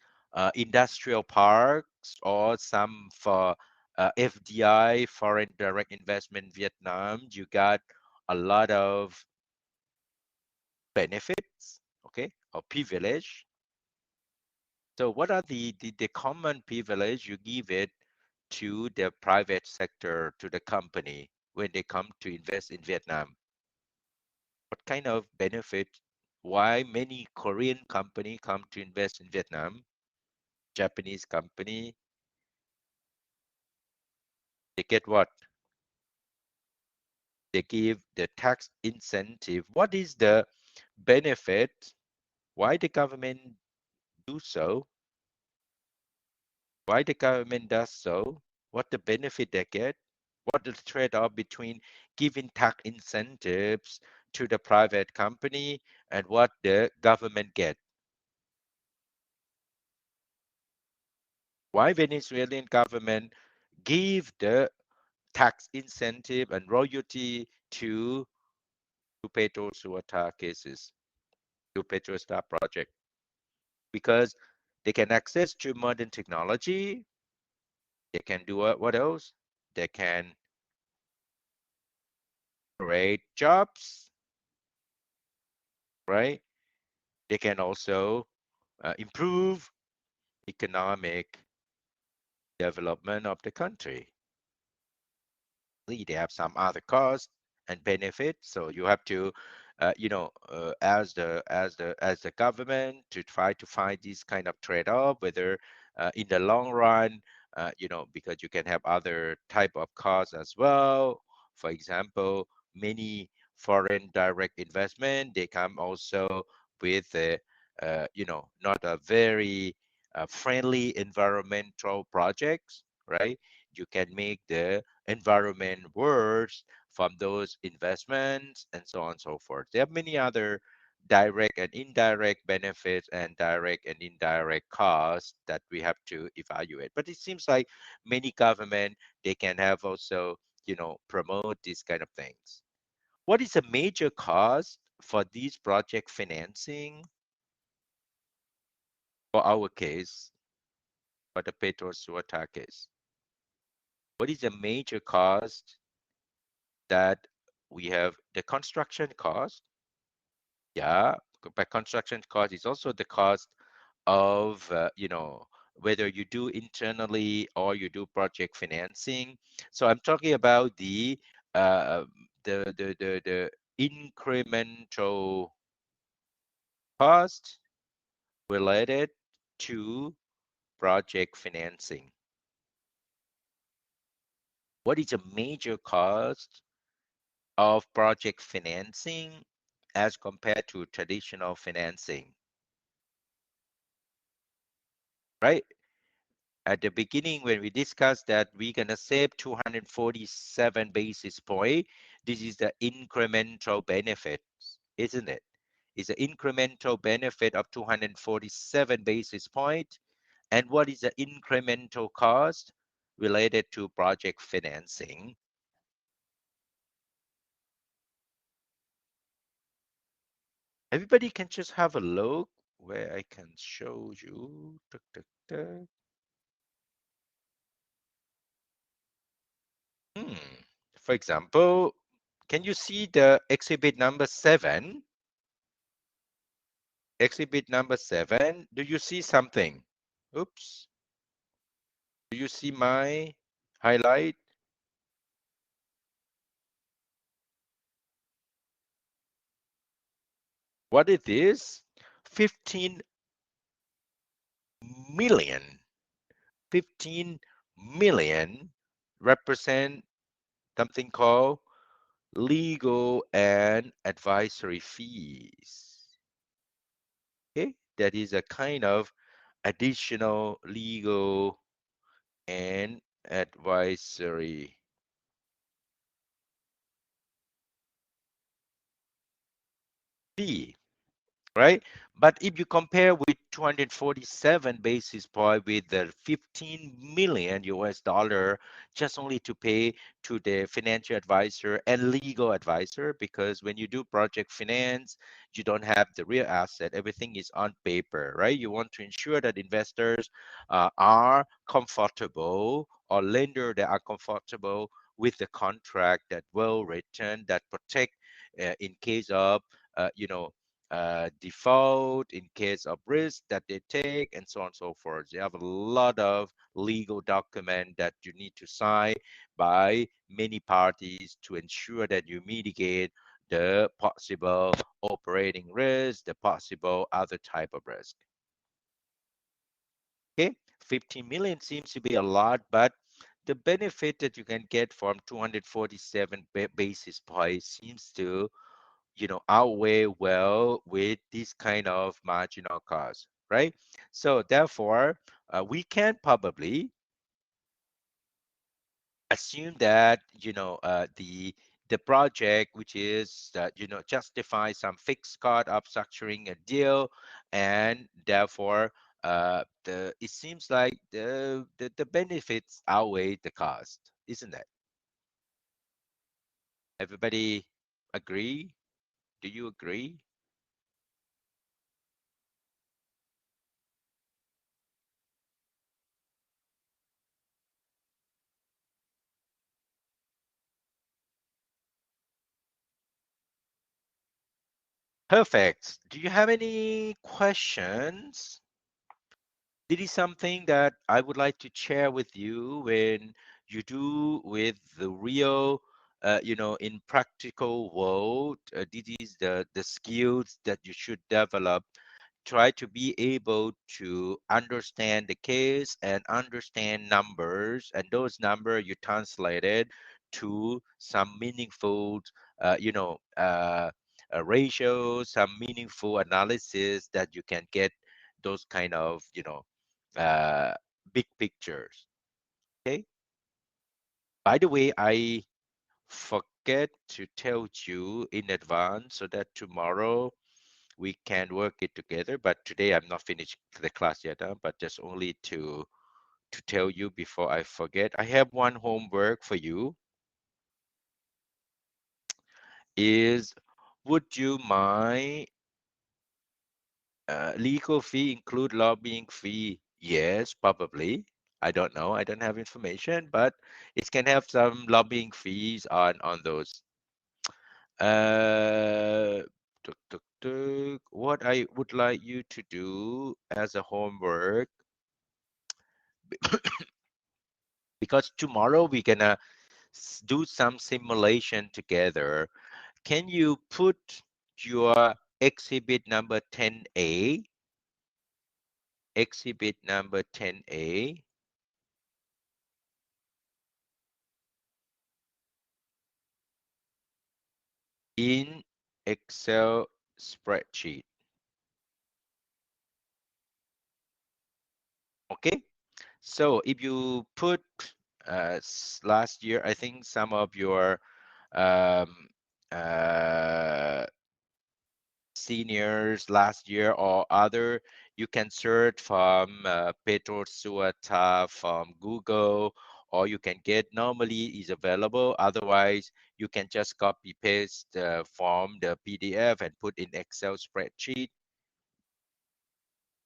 industrial parks or some for FDI, foreign direct investment Vietnam, you got a lot of benefits, okay, or privilege. So what are the common privilege you give it to the private sector, to the company when they come to invest in Vietnam? What kind of benefit? Why many Korean company come to invest in Vietnam? Japanese company, they get what? They give the tax incentive. What is the benefit? Why the government do so? Why the government does so? What the benefit they get? What the trade-off between giving tax incentives to the private company and what the government get? Why Venezuelan government give the tax incentive and royalty to Petro Suata cases, to Petrostar project? Because they can access to modern technology. They can do what else? They can create jobs, right? They can also improve economic development of the country. They have some other costs and benefits, so you have to as the government to try to find this kind of trade-off, whether in the long run, because you can have other type of costs as well. For example, many foreign direct investment, they come also with not a very friendly environmental projects, right? You can make the environment worse from those investments and so on and so forth. There are many other direct and indirect benefits and direct and indirect costs that we have to evaluate. But it seems like many government, they can have also, promote these kind of things. What is a major cost for these project financing for our case, for the Petro Suota case? What is a major cost that we have? The construction cost? Yeah, by construction cost is also the cost of, whether you do internally or you do project financing. So I'm talking about uh, the incremental cost related to project financing. What is a major cost of project financing as compared to traditional financing, right? At the beginning, when we discussed that we're going to save 247 basis point, this is the incremental benefit, isn't it? It's an incremental benefit of 247 basis point. And what is the incremental cost related to project financing? Everybody can just have a look where I can show you. Tuck, tuck, tuck. Hmm. For example, can you see the exhibit number 7? Exhibit number 7. Do you see something? Oops. Do you see my highlight? What it is? 15 million. 15 million represent something called legal and advisory fees. Okay, that is a kind of additional legal and advisory fee, right? But if you compare with 247 basis point with the 15 million US dollar, just only to pay to the financial advisor and legal advisor, because when you do project finance, you don't have the real asset. Everything is on paper, right? You want to ensure that investors are comfortable, or lender that are comfortable with the contract that well written, that protect in case of default, in case of risk that they take, and so on and so forth. You have a lot of legal document that you need to sign by many parties to ensure that you mitigate the possible operating risk, the possible other type of risk. Okay, 15 million seems to be a lot, but the benefit that you can get from 247 basis points seems to outweigh well with this kind of marginal cost, right? So therefore, we can probably assume that the project, which is justify some fixed cost of structuring a deal, and therefore it seems like the benefits outweigh the cost, isn't it? Everybody agree? Do you agree? Perfect. Do you have any questions? This is something that I would like to share with you when you do with the real, in practical world. This is the skills that you should develop. Try to be able to understand the case and understand numbers, and those numbers you translated to some meaningful, uh, you know, uh, ratios, some meaningful analysis that you can get those kind of, uh, big pictures. Okay. By the way, I forgot forget to tell you in advance so that tomorrow we can work it together. But today I'm not finished the class yet, but just only to tell you before I forget. I have one homework for you. Is would you mind legal fee include lobbying fee? Yes, probably. I don't know. I don't have information, but it can have some lobbying fees on those. Tuk, tuk, tuk. What I would like you to do as a homework, because tomorrow we're gonna do some simulation together. Can you put your exhibit number 10A, exhibit number 10A in Excel spreadsheet? Okay, so if you put last year, I think some of your um, uh, seniors last year or other, you can search from Petro Suata from Google, or you can get normally is available. Otherwise, you can just copy paste from the PDF and put in Excel spreadsheet,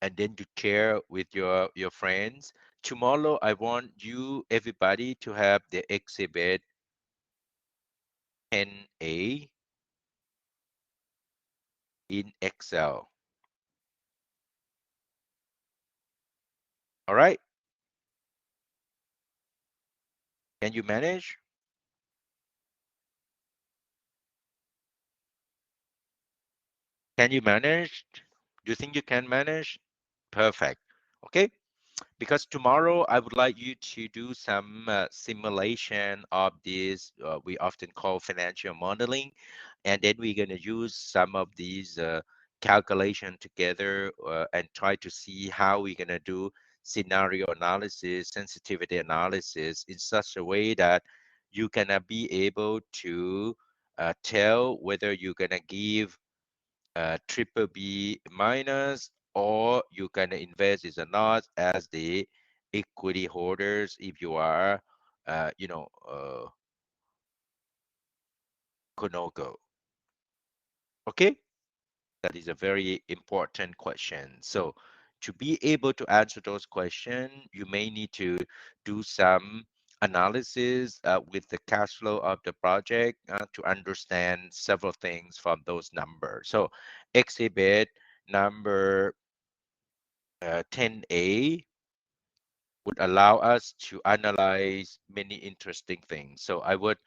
and then to share with your friends. Tomorrow, I want you everybody to have the exhibit 10A in Excel. All right? Can you manage? Can you manage? Do you think you can manage? Perfect. Okay. Because tomorrow I would like you to do some simulation of this, we often call financial modeling, and then we're going to use some of these calculation together and try to see how we're going to do scenario analysis, sensitivity analysis in such a way that you can be able to tell whether you're going to give triple B minus, or you can invest is or not as the equity holders if you are, Konogo. Okay, that is a very important question. So to be able to answer those questions, you may need to do some analysis with the cash flow of the project to understand several things from those numbers. So exhibit number 10A would allow us to analyze many interesting things. So I would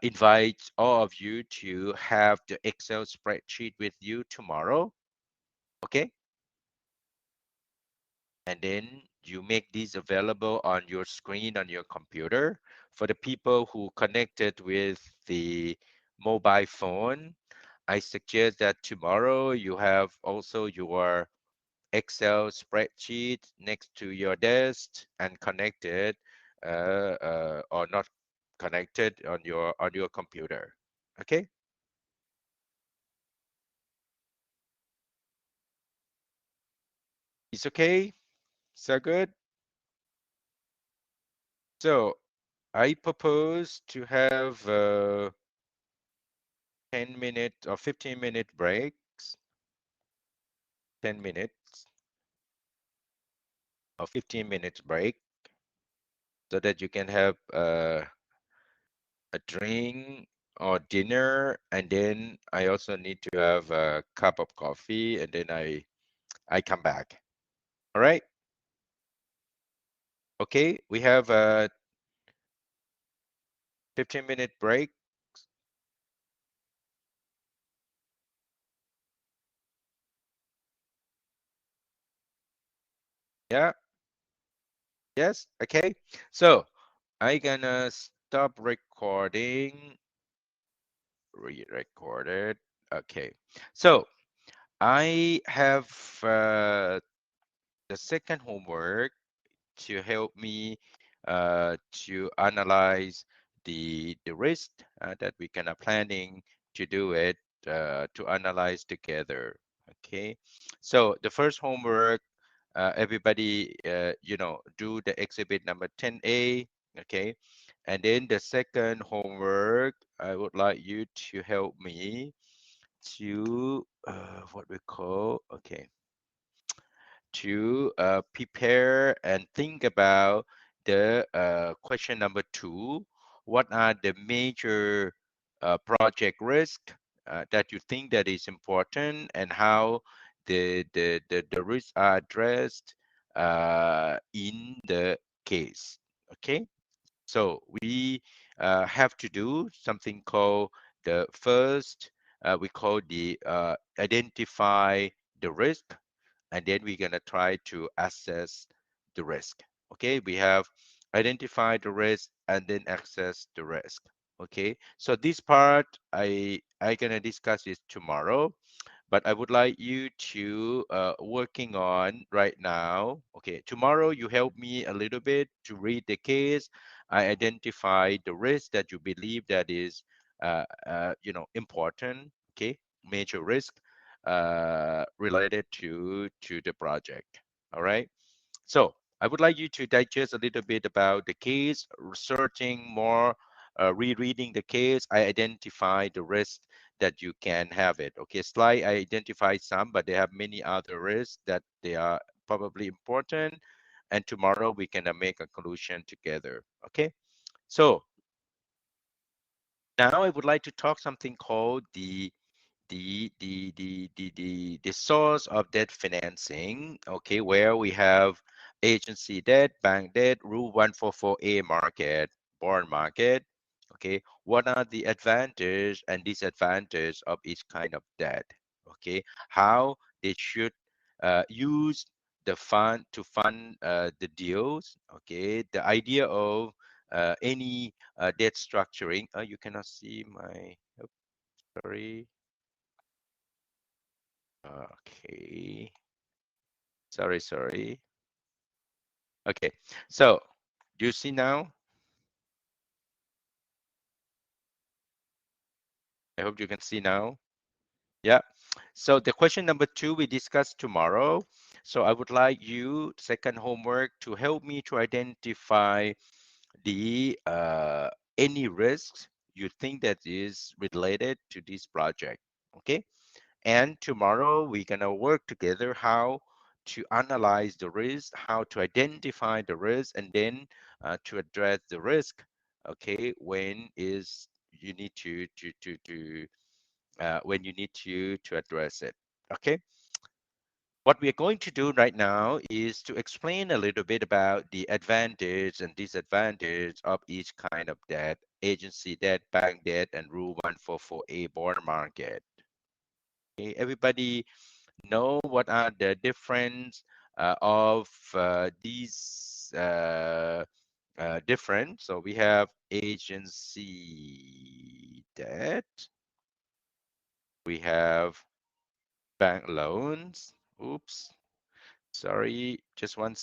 invite all of you to have the Excel spreadsheet with you tomorrow, okay? And then you make these available on your screen on your computer. For the people who connected with the mobile phone, I suggest that tomorrow you have also your Excel spreadsheet next to your desk and connected or not connected on your computer. Okay, it's okay. So good. So I propose to have 10-minute or 15-minute breaks, 10 minutes or 15 minutes break, so that you can have a drink or dinner, and then I also need to have a cup of coffee, and then I come back. All right. Okay. We have a 15-minute break. Yeah. Yes. Okay. So I gonna stop recording. Re-recorded. Okay. So I have the second homework to help me to analyze the risk that we kind of planning to do it, to analyze together. Okay, so the first homework, everybody, do the exhibit number 10A. Okay, and then the second homework, I would like you to help me to what we call, okay, to prepare and think about the question number 2. What are the major project risk that you think that is important, and how the risks are addressed in the case? Okay, so we have to do something called the first, we call the identify the risk, and then we're going to try to assess the risk. Okay, we have identified the risk and then assess the risk. Okay, so this part I gonna discuss it tomorrow, but I would like you to working on right now. Okay, tomorrow you help me a little bit to read the case. I identify the risk that you believe that is important. Okay, major risk related to the project. All right, so I would like you to digest a little bit about the case, researching more, rereading the case. I identify the risk that you can have it. Okay, slide, I identify some, but they have many other risks that they are probably important. And tomorrow we can make a conclusion together. Okay, so now I would like to talk something called the source of debt financing. Okay, where we have agency debt, bank debt, rule 144A market, bond market. Okay, what are the advantage and disadvantage of each kind of debt? Okay, how they should use the fund to fund the deals. Okay, the idea of any debt structuring. You cannot see my, oops, sorry. Okay, sorry. Okay, so do you see now? I hope you can see now. Yeah. So the question number 2 we discuss tomorrow. So I would like you, second homework, to help me to identify the any risks you think that is related to this project. Okay. And tomorrow we're gonna work together how to analyze the risk, how to identify the risk, and then to address the risk. Okay, when is you need to when you need to address it. Okay. What we are going to do right now is to explain a little bit about the advantage and disadvantage of each kind of debt: agency debt, bank debt, and Rule 144A bond market. Okay, everybody know what are the difference of these different. So we have agency debt, we have bank loans. Oops, sorry, just one.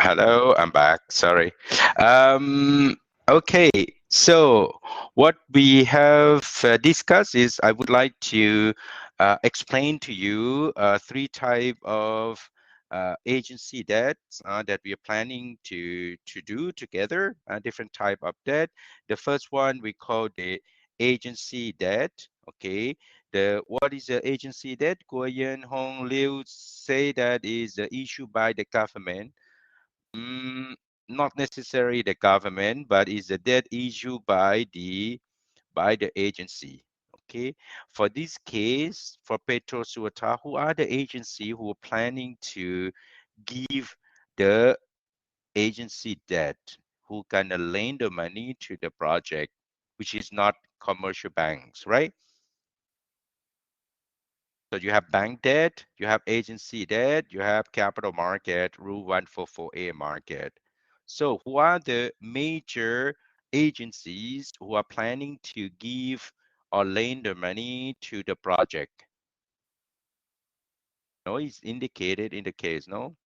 Hello, I'm back. Sorry. Okay, so what we have discussed is I would like to explain to you three type of agency debts that we are planning to do together. Different type of debt. The first one we call the agency debt. Okay, the what is the agency debt? Guo Yan Hong Liu say that is issued by the government. Mm, Not necessarily the government, but is a debt issued by the agency. Okay. For this case, for Petro Suata, who are the agency who are planning to give the agency debt, who can lend the money to the project, which is not commercial banks, right? So you have bank debt, you have agency debt, you have capital market, Rule 144A market. So who are the major agencies who are planning to give or lend the money to the project? No, it's indicated in the case, no?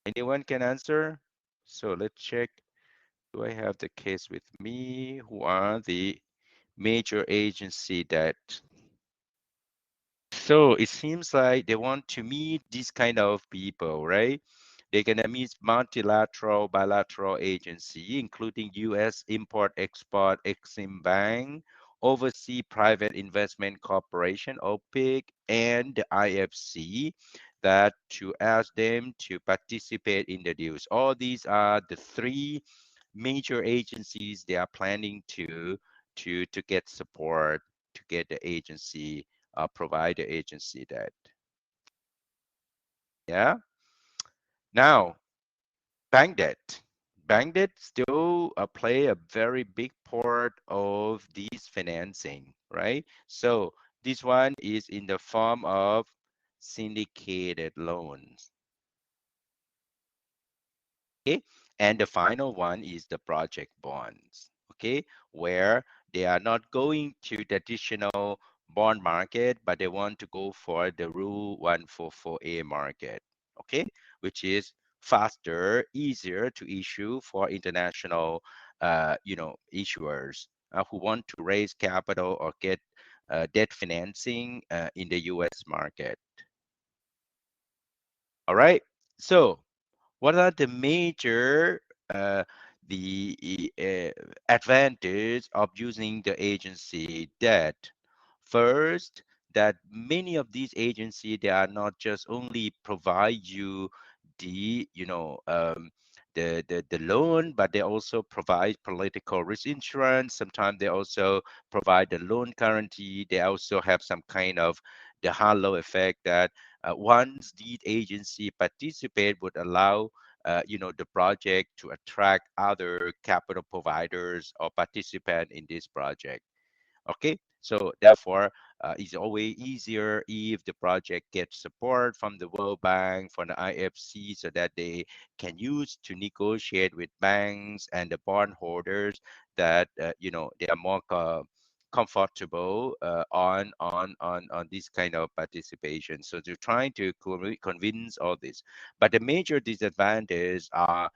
Anyone can answer? So let's check. Do I have the case with me? Who are the major agency that So it seems like they want to meet these kind of people, right? They're gonna meet multilateral, bilateral agency, including U.S. Import-Export, Exim Bank, Overseas Private Investment Corporation, OPIC, and the IFC, that to ask them to participate in the deals. All these are the three major agencies they are planning to get support to get the agency provide the agency that. Yeah. Now, bank debt. Bank debt still play a very big part of this financing, right? So this one is in the form of syndicated loans. Okay. And the final one is the project bonds. Okay. Where they are not going to the traditional bond market, but they want to go for the Rule 144A market. Okay. Which is faster, easier to issue for international, issuers who want to raise capital or get debt financing in the U.S. market. All right. So what are the major uh, the advantage of using the agency debt? First, that many of these agencies, they are not just only provide you the the loan, but they also provide political risk insurance. Sometimes they also provide the loan guarantee. They also have some kind of the halo effect that once the agency participate would allow the project to attract other capital providers or participant in this project. Okay, so therefore, it's always easier if the project gets support from the World Bank, from the IFC, so that they can use to negotiate with banks and the bondholders that they are more comfortable on this kind of participation. So they're trying to convince all this, but the major disadvantages are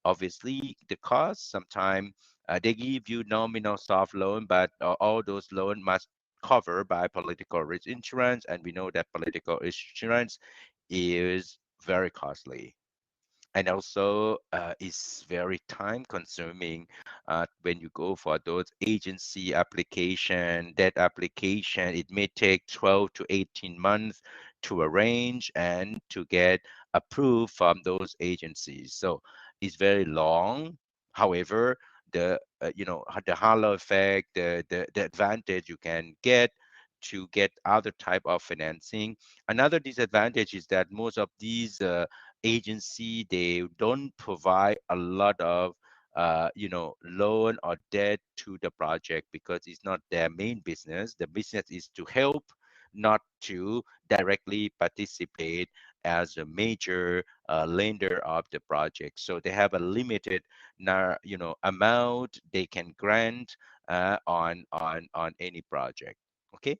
obviously the cost. Sometimes they give you nominal soft loan, but all those loans must cover by political risk insurance, and we know that political insurance is very costly, and also it's very time consuming when you go for those agency application, that application. It may take 12 to 18 months to arrange and to get approved from those agencies, so it's very long. However, the halo effect, the advantage you can get to get other type of financing. Another disadvantage is that most of these agency, they don't provide a lot of loan or debt to the project because it's not their main business. The business is to help, not to directly participate as a major lender of the project. So they have a limited amount they can grant on any project. Okay.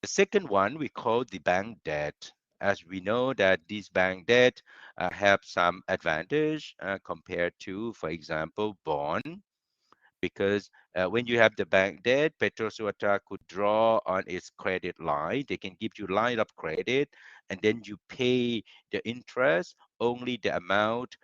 The second one we call the bank debt. as we know that these bank debt have some advantage compared to, for example, bond, because when you have the bank debt, Petroswata could draw on its credit line. They can give you line of credit, and then you pay the interest only the amount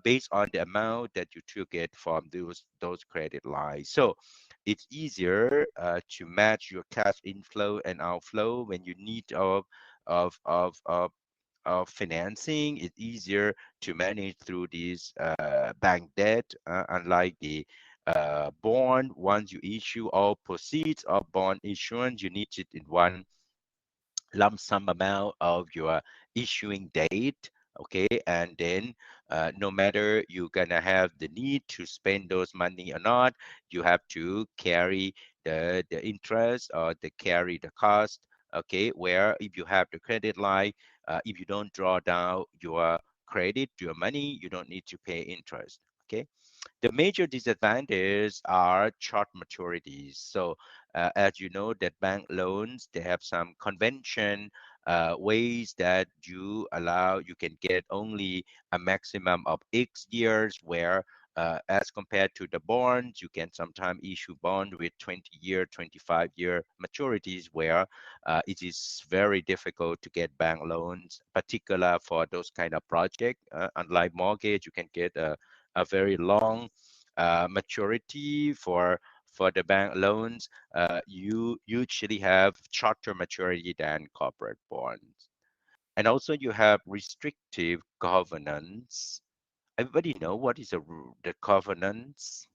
based on the amount that you took it from those credit lines. So it's easier to match your cash inflow and outflow when you need of of of financing. It's easier to manage through these bank debt, unlike the bond. Once you issue all proceeds of bond issuance, you need it in one lump sum amount of your issuing date. Okay, and then no matter you're gonna have the need to spend those money or not, you have to carry the interest or the carry the cost. Okay, where if you have the credit line, if you don't draw down your credit, your money, you don't need to pay interest. Okay, the major disadvantages are short maturities. So, as you know, that bank loans, they have some convention ways that you can get only a maximum of X years, where as compared to the bonds, you can sometimes issue bond with 20-year, 25-year maturities, where it is very difficult to get bank loans, particular for those kind of project. Unlike mortgage, you can get a very long maturity for the bank loans. You usually have shorter maturity than corporate bonds. And also you have restrictive governance. Everybody know what is the covenants?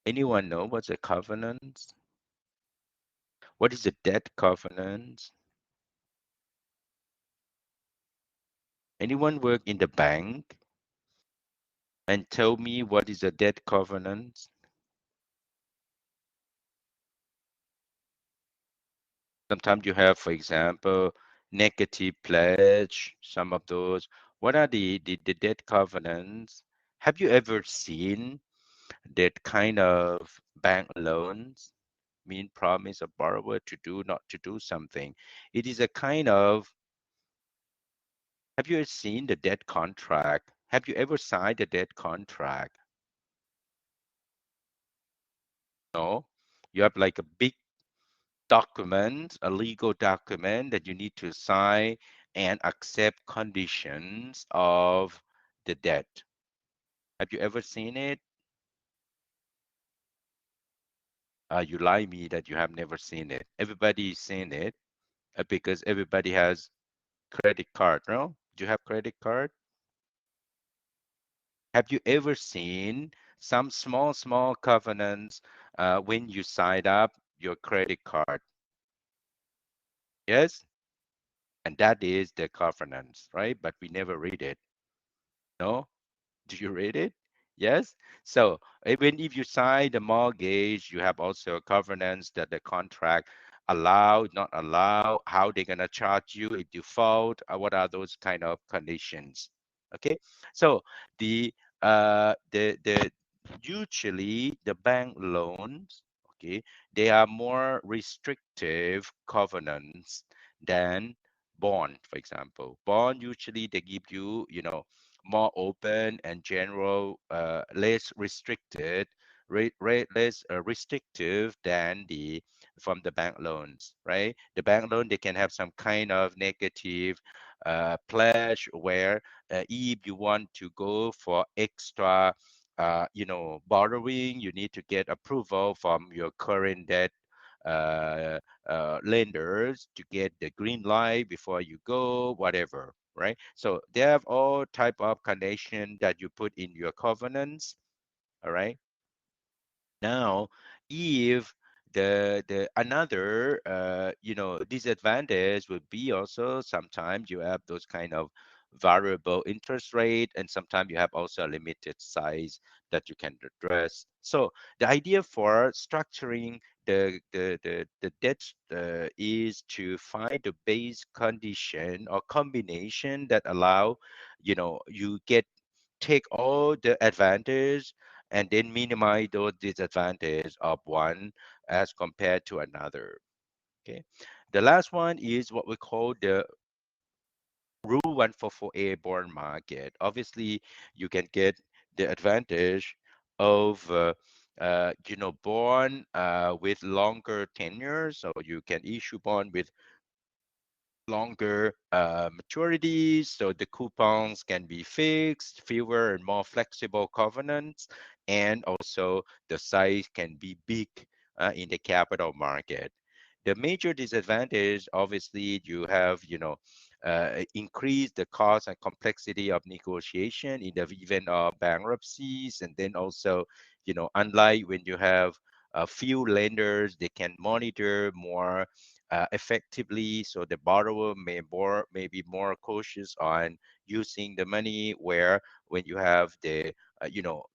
Anyone know what's a covenant? What is a debt covenant? Anyone work in the bank and tell me what is a debt covenant? Sometimes you have, for example, negative pledge, some of those. What are the debt covenants? Have you ever seen that kind of bank loans mean promise a borrower to do, not to do something? It is a kind of, have you ever seen the debt contract? Have you ever signed a debt contract? No? You have like a big document, a legal document that you need to sign and accept conditions of the debt. Have you ever seen it? You lie me that you have never seen it. Everybody's seen it because everybody has credit card, no? Do you have credit card? Have you ever seen some small covenants when you sign up your credit card? Yes? And that is the covenants, right? But we never read it. No? Do you read it? Yes. So even if you sign the mortgage, you have also a covenants that the contract allow, not allow, how they're gonna charge you if default, what are those kind of conditions? Okay. So the the usually the bank loans, okay, they are more restrictive covenants than bond, for example. Bond usually they give you, more open and general, less restricted, less restrictive than the from the bank loans, right? The bank loan they can have some kind of negative pledge where if you want to go for extra, borrowing, you need to get approval from your current debt uh, lenders to get the green light before you go, whatever, right? So they have all type of condition that you put in your covenants, all right? Now, if the another disadvantage would be also sometimes you have those kind of variable interest rate, and sometimes you have also a limited size that you can address. So the idea for structuring the debt is to find the base condition or combination that allow, you get take all the advantage and then minimize those disadvantages of one as compared to another. Okay. The last one is what we call the Rule 144A bond market. Obviously, you can get the advantage of bond with longer tenure, so you can issue bond with longer maturities, so the coupons can be fixed, fewer and more flexible covenants, and also the size can be big in the capital market. The major disadvantage, obviously, you have, increase the cost and complexity of negotiation in the event of bankruptcies, and then also, unlike when you have a few lenders, they can monitor more effectively, so the borrower may be more cautious on using the money, where when you have the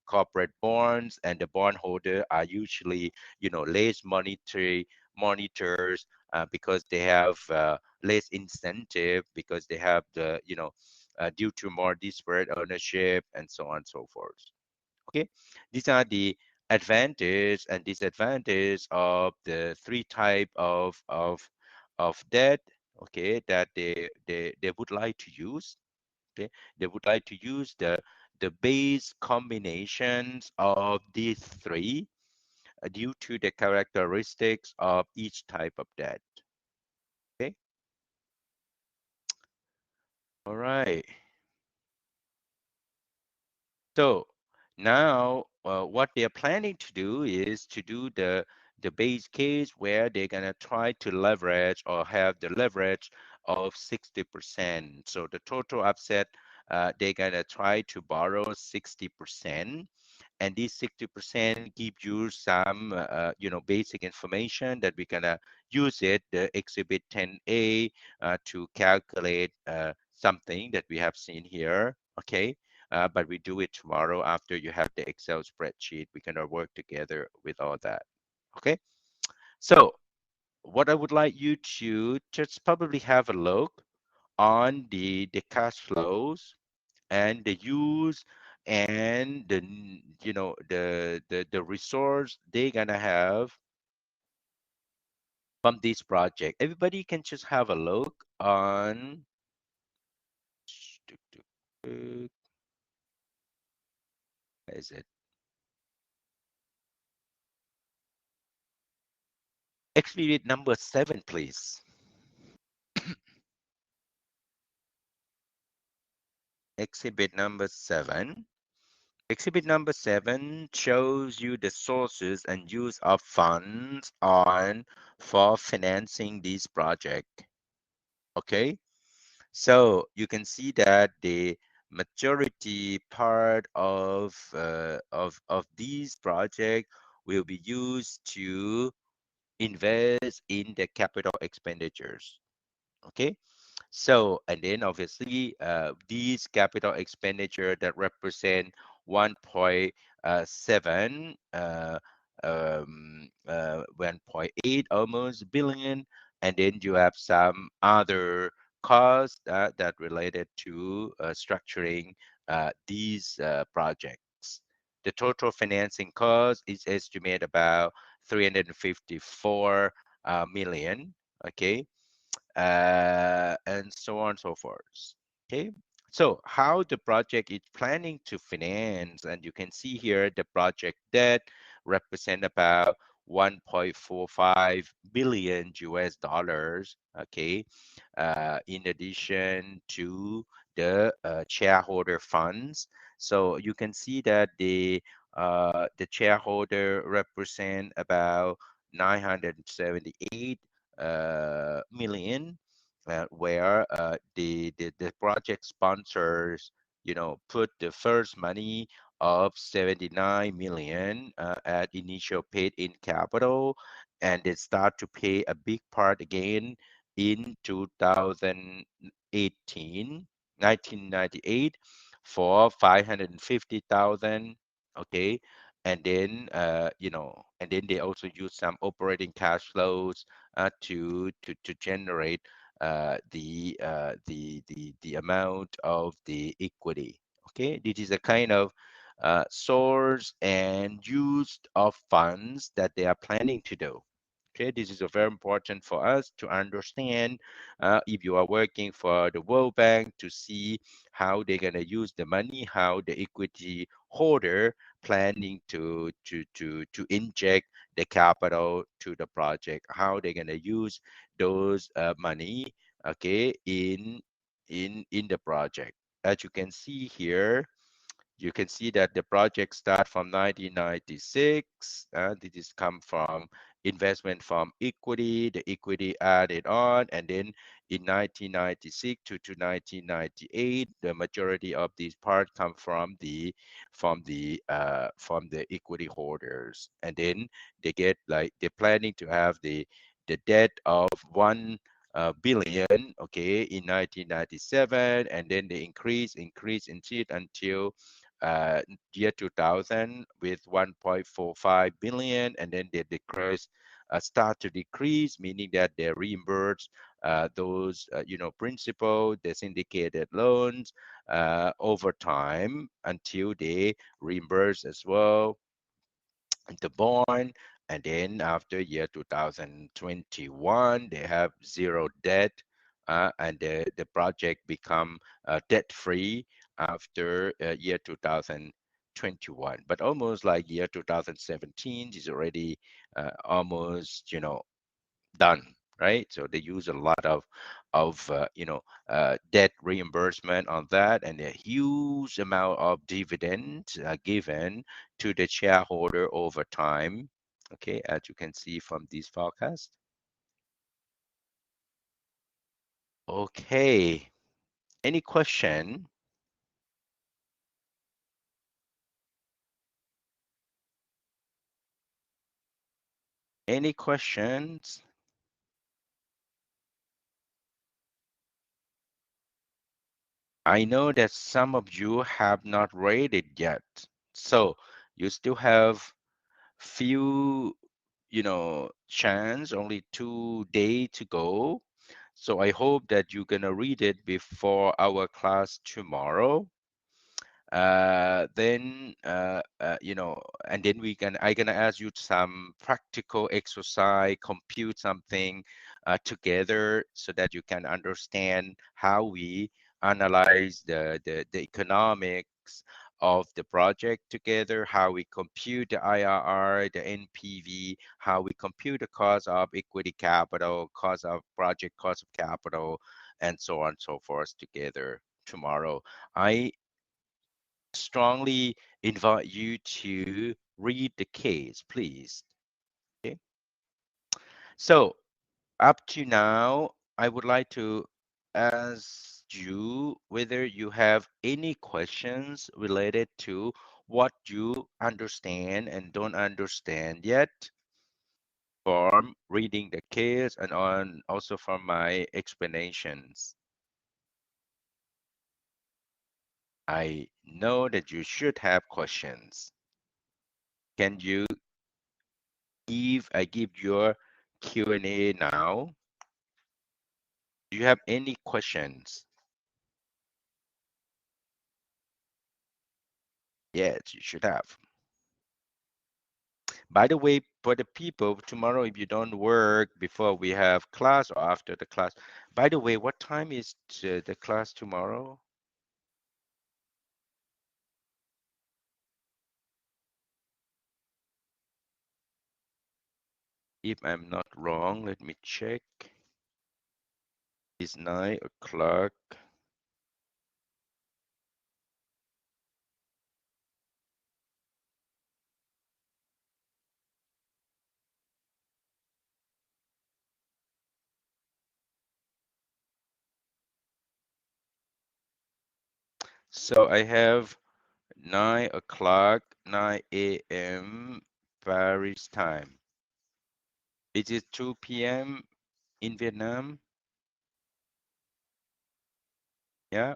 corporate bonds, and the bondholder are usually less monetary monitors, because they have less incentive, because they have the due to more disparate ownership and so on and so forth. Okay, these are the advantage and disadvantage of the three type of debt. Okay, that they would like to use. Okay, they would like to use the base combinations of these three due to the characteristics of each type of debt. Okay, all right. So now what they're planning to do is to do the base case where they're gonna try to leverage or have the leverage of 60%. So the total upset, they're gonna try to borrow 60%, and this 60% give you some basic information that we're gonna use it, the exhibit 10A, to calculate something that we have seen here. Okay, but we do it tomorrow after you have the Excel spreadsheet. We can work together with all that. Okay, so what I would like you to just probably have a look on the cash flows and the use and the resource they're gonna have from this project. Everybody can just have a look on where is it? Exhibit number 7, please. Exhibit number 7. Exhibit number 7 shows you the sources and use of funds on for financing this project. Okay, so you can see that the majority part of these project will be used to invest in the capital expenditures. Okay, so, and then obviously, these capital expenditure that represent 1.7, 1.8 almost billion, and then you have some other costs that related to structuring these projects. The total financing cost is estimated about 354 million. Okay, and so on and so forth. Okay, so how the project is planning to finance, and you can see here the project debt represent about 1.45 billion US dollars. Okay, in addition to the shareholder funds. So you can see that the shareholder represent about 978 million, where the project sponsors, put the first money of 79 million at initial paid in capital, and they start to pay a big part again in 2018, 1998 for 550,000. Okay, and then and then they also use some operating cash flows to generate the amount of the equity. Okay, this is a kind of source and use of funds that they are planning to do. Okay, this is very important for us to understand if you are working for the World Bank to see how they're going to use the money, how the equity holder planning to inject the capital to the project, how they're going to use those money, okay, in the project. As you can see here, you can see that the project start from 1996. This is come from investment from equity, the equity added on, and then in 1996 to 1998, the majority of these part come from the equity holders, and then they get like they're planning to have the debt of 1 billion, okay, in 1997, and then they increase until uh, year 2000 with 1.45 billion, and then they decrease, start to decrease, meaning that they reimburse those, principal, the syndicated loans over time until they reimburse as well the bond. And then after year 2021, they have zero debt, and the project become debt-free after year 2021. But almost like year 2017 is already almost, done, right? So they use a lot of debt reimbursement on that, and a huge amount of dividends given to the shareholder over time. Okay, as you can see from this forecast. Okay, any question? Any questions? I know that some of you have not read it yet, so you still have few, chance, only 2 days to go. So I hope that you're gonna read it before our class tomorrow. Then and then I gonna ask you some practical exercise, compute something together so that you can understand how we analyze the economics of the project together, how we compute the IRR, the NPV, how we compute the cost of equity capital, cost of project, cost of capital, and so on and so forth together tomorrow. I strongly invite you to read the case, please. Okay. So up to now, I would like to ask you whether you have any questions related to what you understand and don't understand yet from reading the case and also from my explanations. I know that you should have questions. Can you I give your Q&A now? Do you have any questions? Yes, you should have. By the way, for the people tomorrow, if you don't work before we have class or after the class, by the way, what time is the class tomorrow? If I'm not wrong, let me check. It's 9 o'clock. So I have 9 o'clock, 9 a.m. Paris time. It is 2 p.m. in Vietnam. Yeah,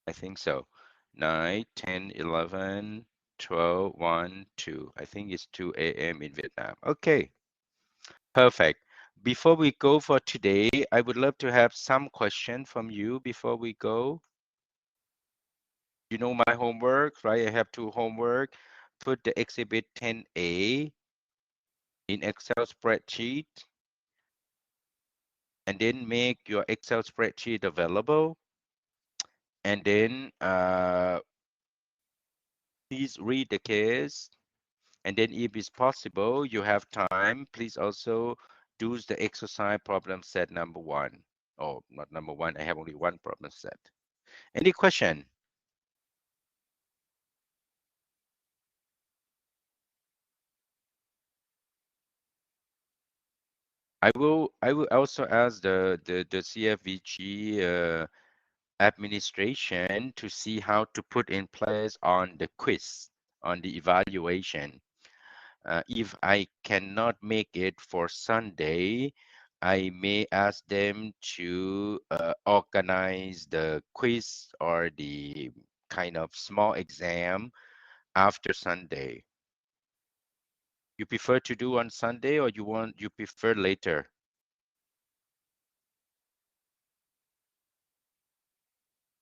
I think so. 9, 10, 11, 12, 1, 2. I think it's 2 a.m. in Vietnam. Okay, perfect. Before we go for today, I would love to have some question from you before we go. You know my homework, right? I have two homework. Put the exhibit 10A in Excel spreadsheet, and then make your Excel spreadsheet available. And then please read the case. And then if it's possible, you have time, please also do the exercise problem set number 1. Oh, not number 1, I have only one problem set. Any question? I will also ask the CFVG administration to see how to put in place on the quiz, on the evaluation. If I cannot make it for Sunday, I may ask them to organize the quiz or the kind of small exam after Sunday. You prefer to do on Sunday, or you prefer later?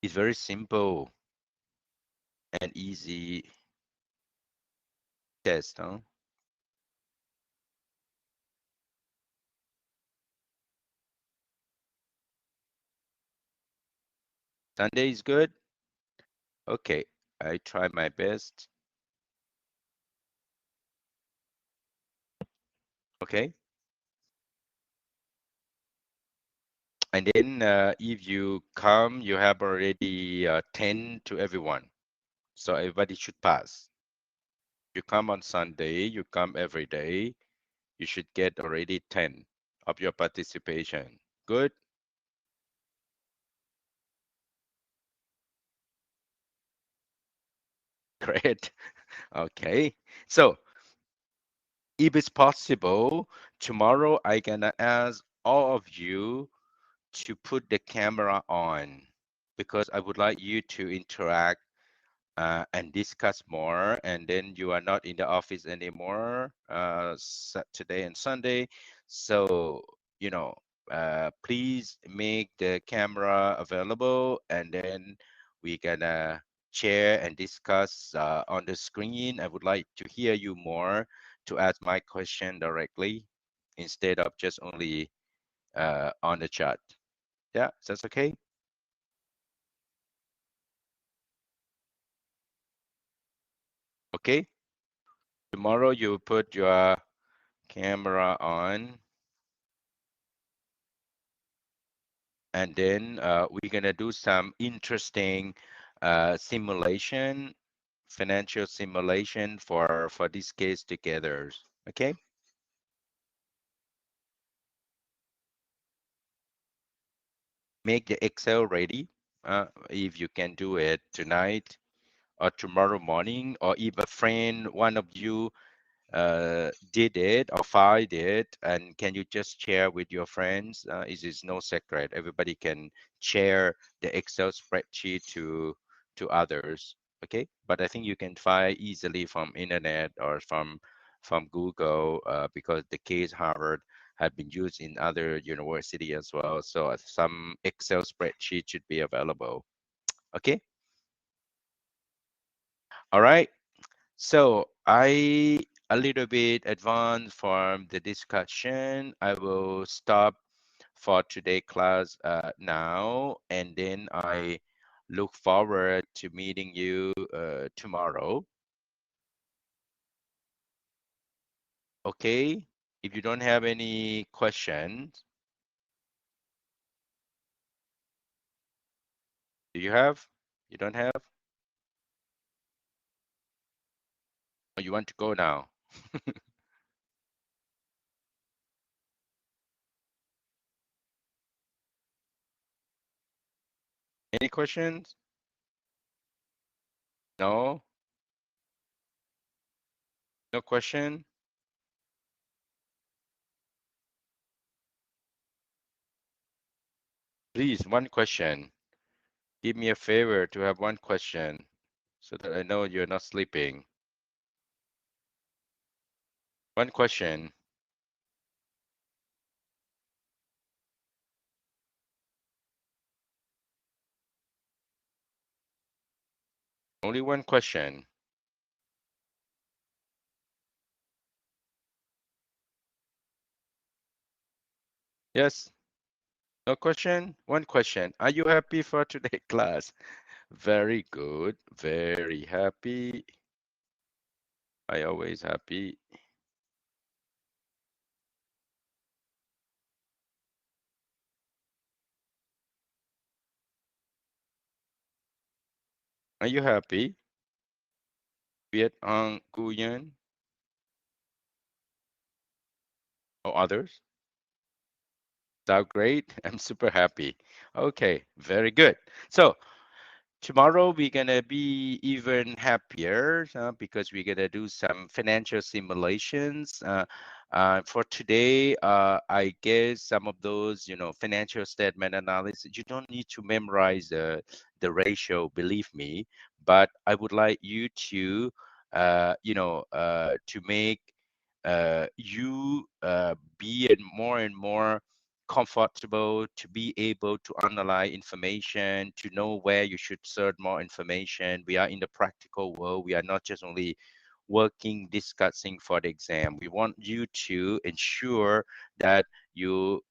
It's very simple and easy test, huh? Sunday is good? Okay, I try my best. Okay. And then if you come, you have already 10 to everyone. So everybody should pass. You come on Sunday, you come every day, you should get already 10 of your participation. Good? Great. Okay. So if it's possible, tomorrow I gonna ask all of you to put the camera on because I would like you to interact and discuss more. And then you are not in the office anymore Saturday and Sunday. So, you know, please make the camera available, and then we gonna share and discuss on the screen. I would like to hear you more to ask my question directly instead of just only on the chat. Yeah, that's okay. Okay. Tomorrow you put your camera on, and then we're gonna do some interesting simulation, financial simulation for this case together. Okay. Make the Excel ready. If you can do it tonight or tomorrow morning, or if a friend, one of you did it or filed it, and can you just share with your friends? It is no secret. Everybody can share the Excel spreadsheet to others. Okay, but I think you can find easily from internet or from Google because the case Harvard have been used in other university as well. So some Excel spreadsheet should be available. Okay. All right. So I a little bit advanced from the discussion. I will stop for today class now, and then I look forward to meeting you tomorrow. Okay. If you don't have any questions, do you have? You don't have? Or you want to go now? Any questions? No? No question? Please, one question. Give me a favor to have one question so that I know you're not sleeping. One question. Only one question. Yes. No question? One question. Are you happy for today class? Very good. Very happy. I always happy. Are you happy? Viet Ang Nguyen or others? Sound great? I'm super happy. Okay, very good. So tomorrow we're gonna be even happier because we're gonna do some financial simulations. For today, I guess some of those, financial statement analysis, you don't need to memorize the ratio, believe me, but I would like you to, to make you be more and more comfortable to be able to analyze information, to know where you should search more information. We are in the practical world. We are not just only working, discussing for the exam. We want you to ensure that you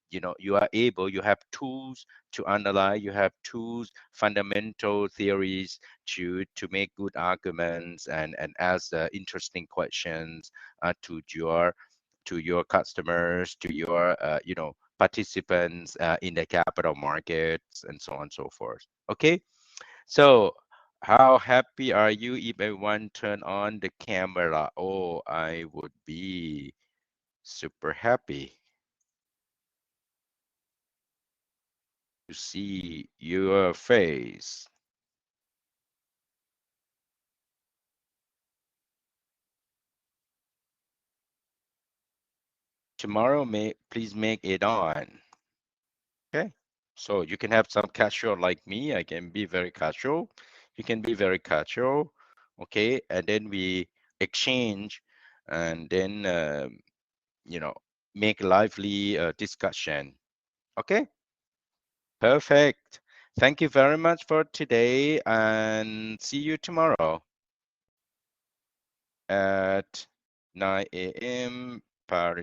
are able, you have tools to analyze, you have tools, fundamental theories to make good arguments and ask interesting questions to your customers, to your participants in the capital markets, and so on and so forth. Okay, so how happy are you if everyone turn on the camera? Oh, I would be super happy to see your face. Tomorrow, please make it on. Okay, so you can have some casual like me. I can be very casual. You can be very casual. Okay, and then we exchange, and then make lively discussion. Okay, perfect. Thank you very much for today, and see you tomorrow at 9 a.m. Paris.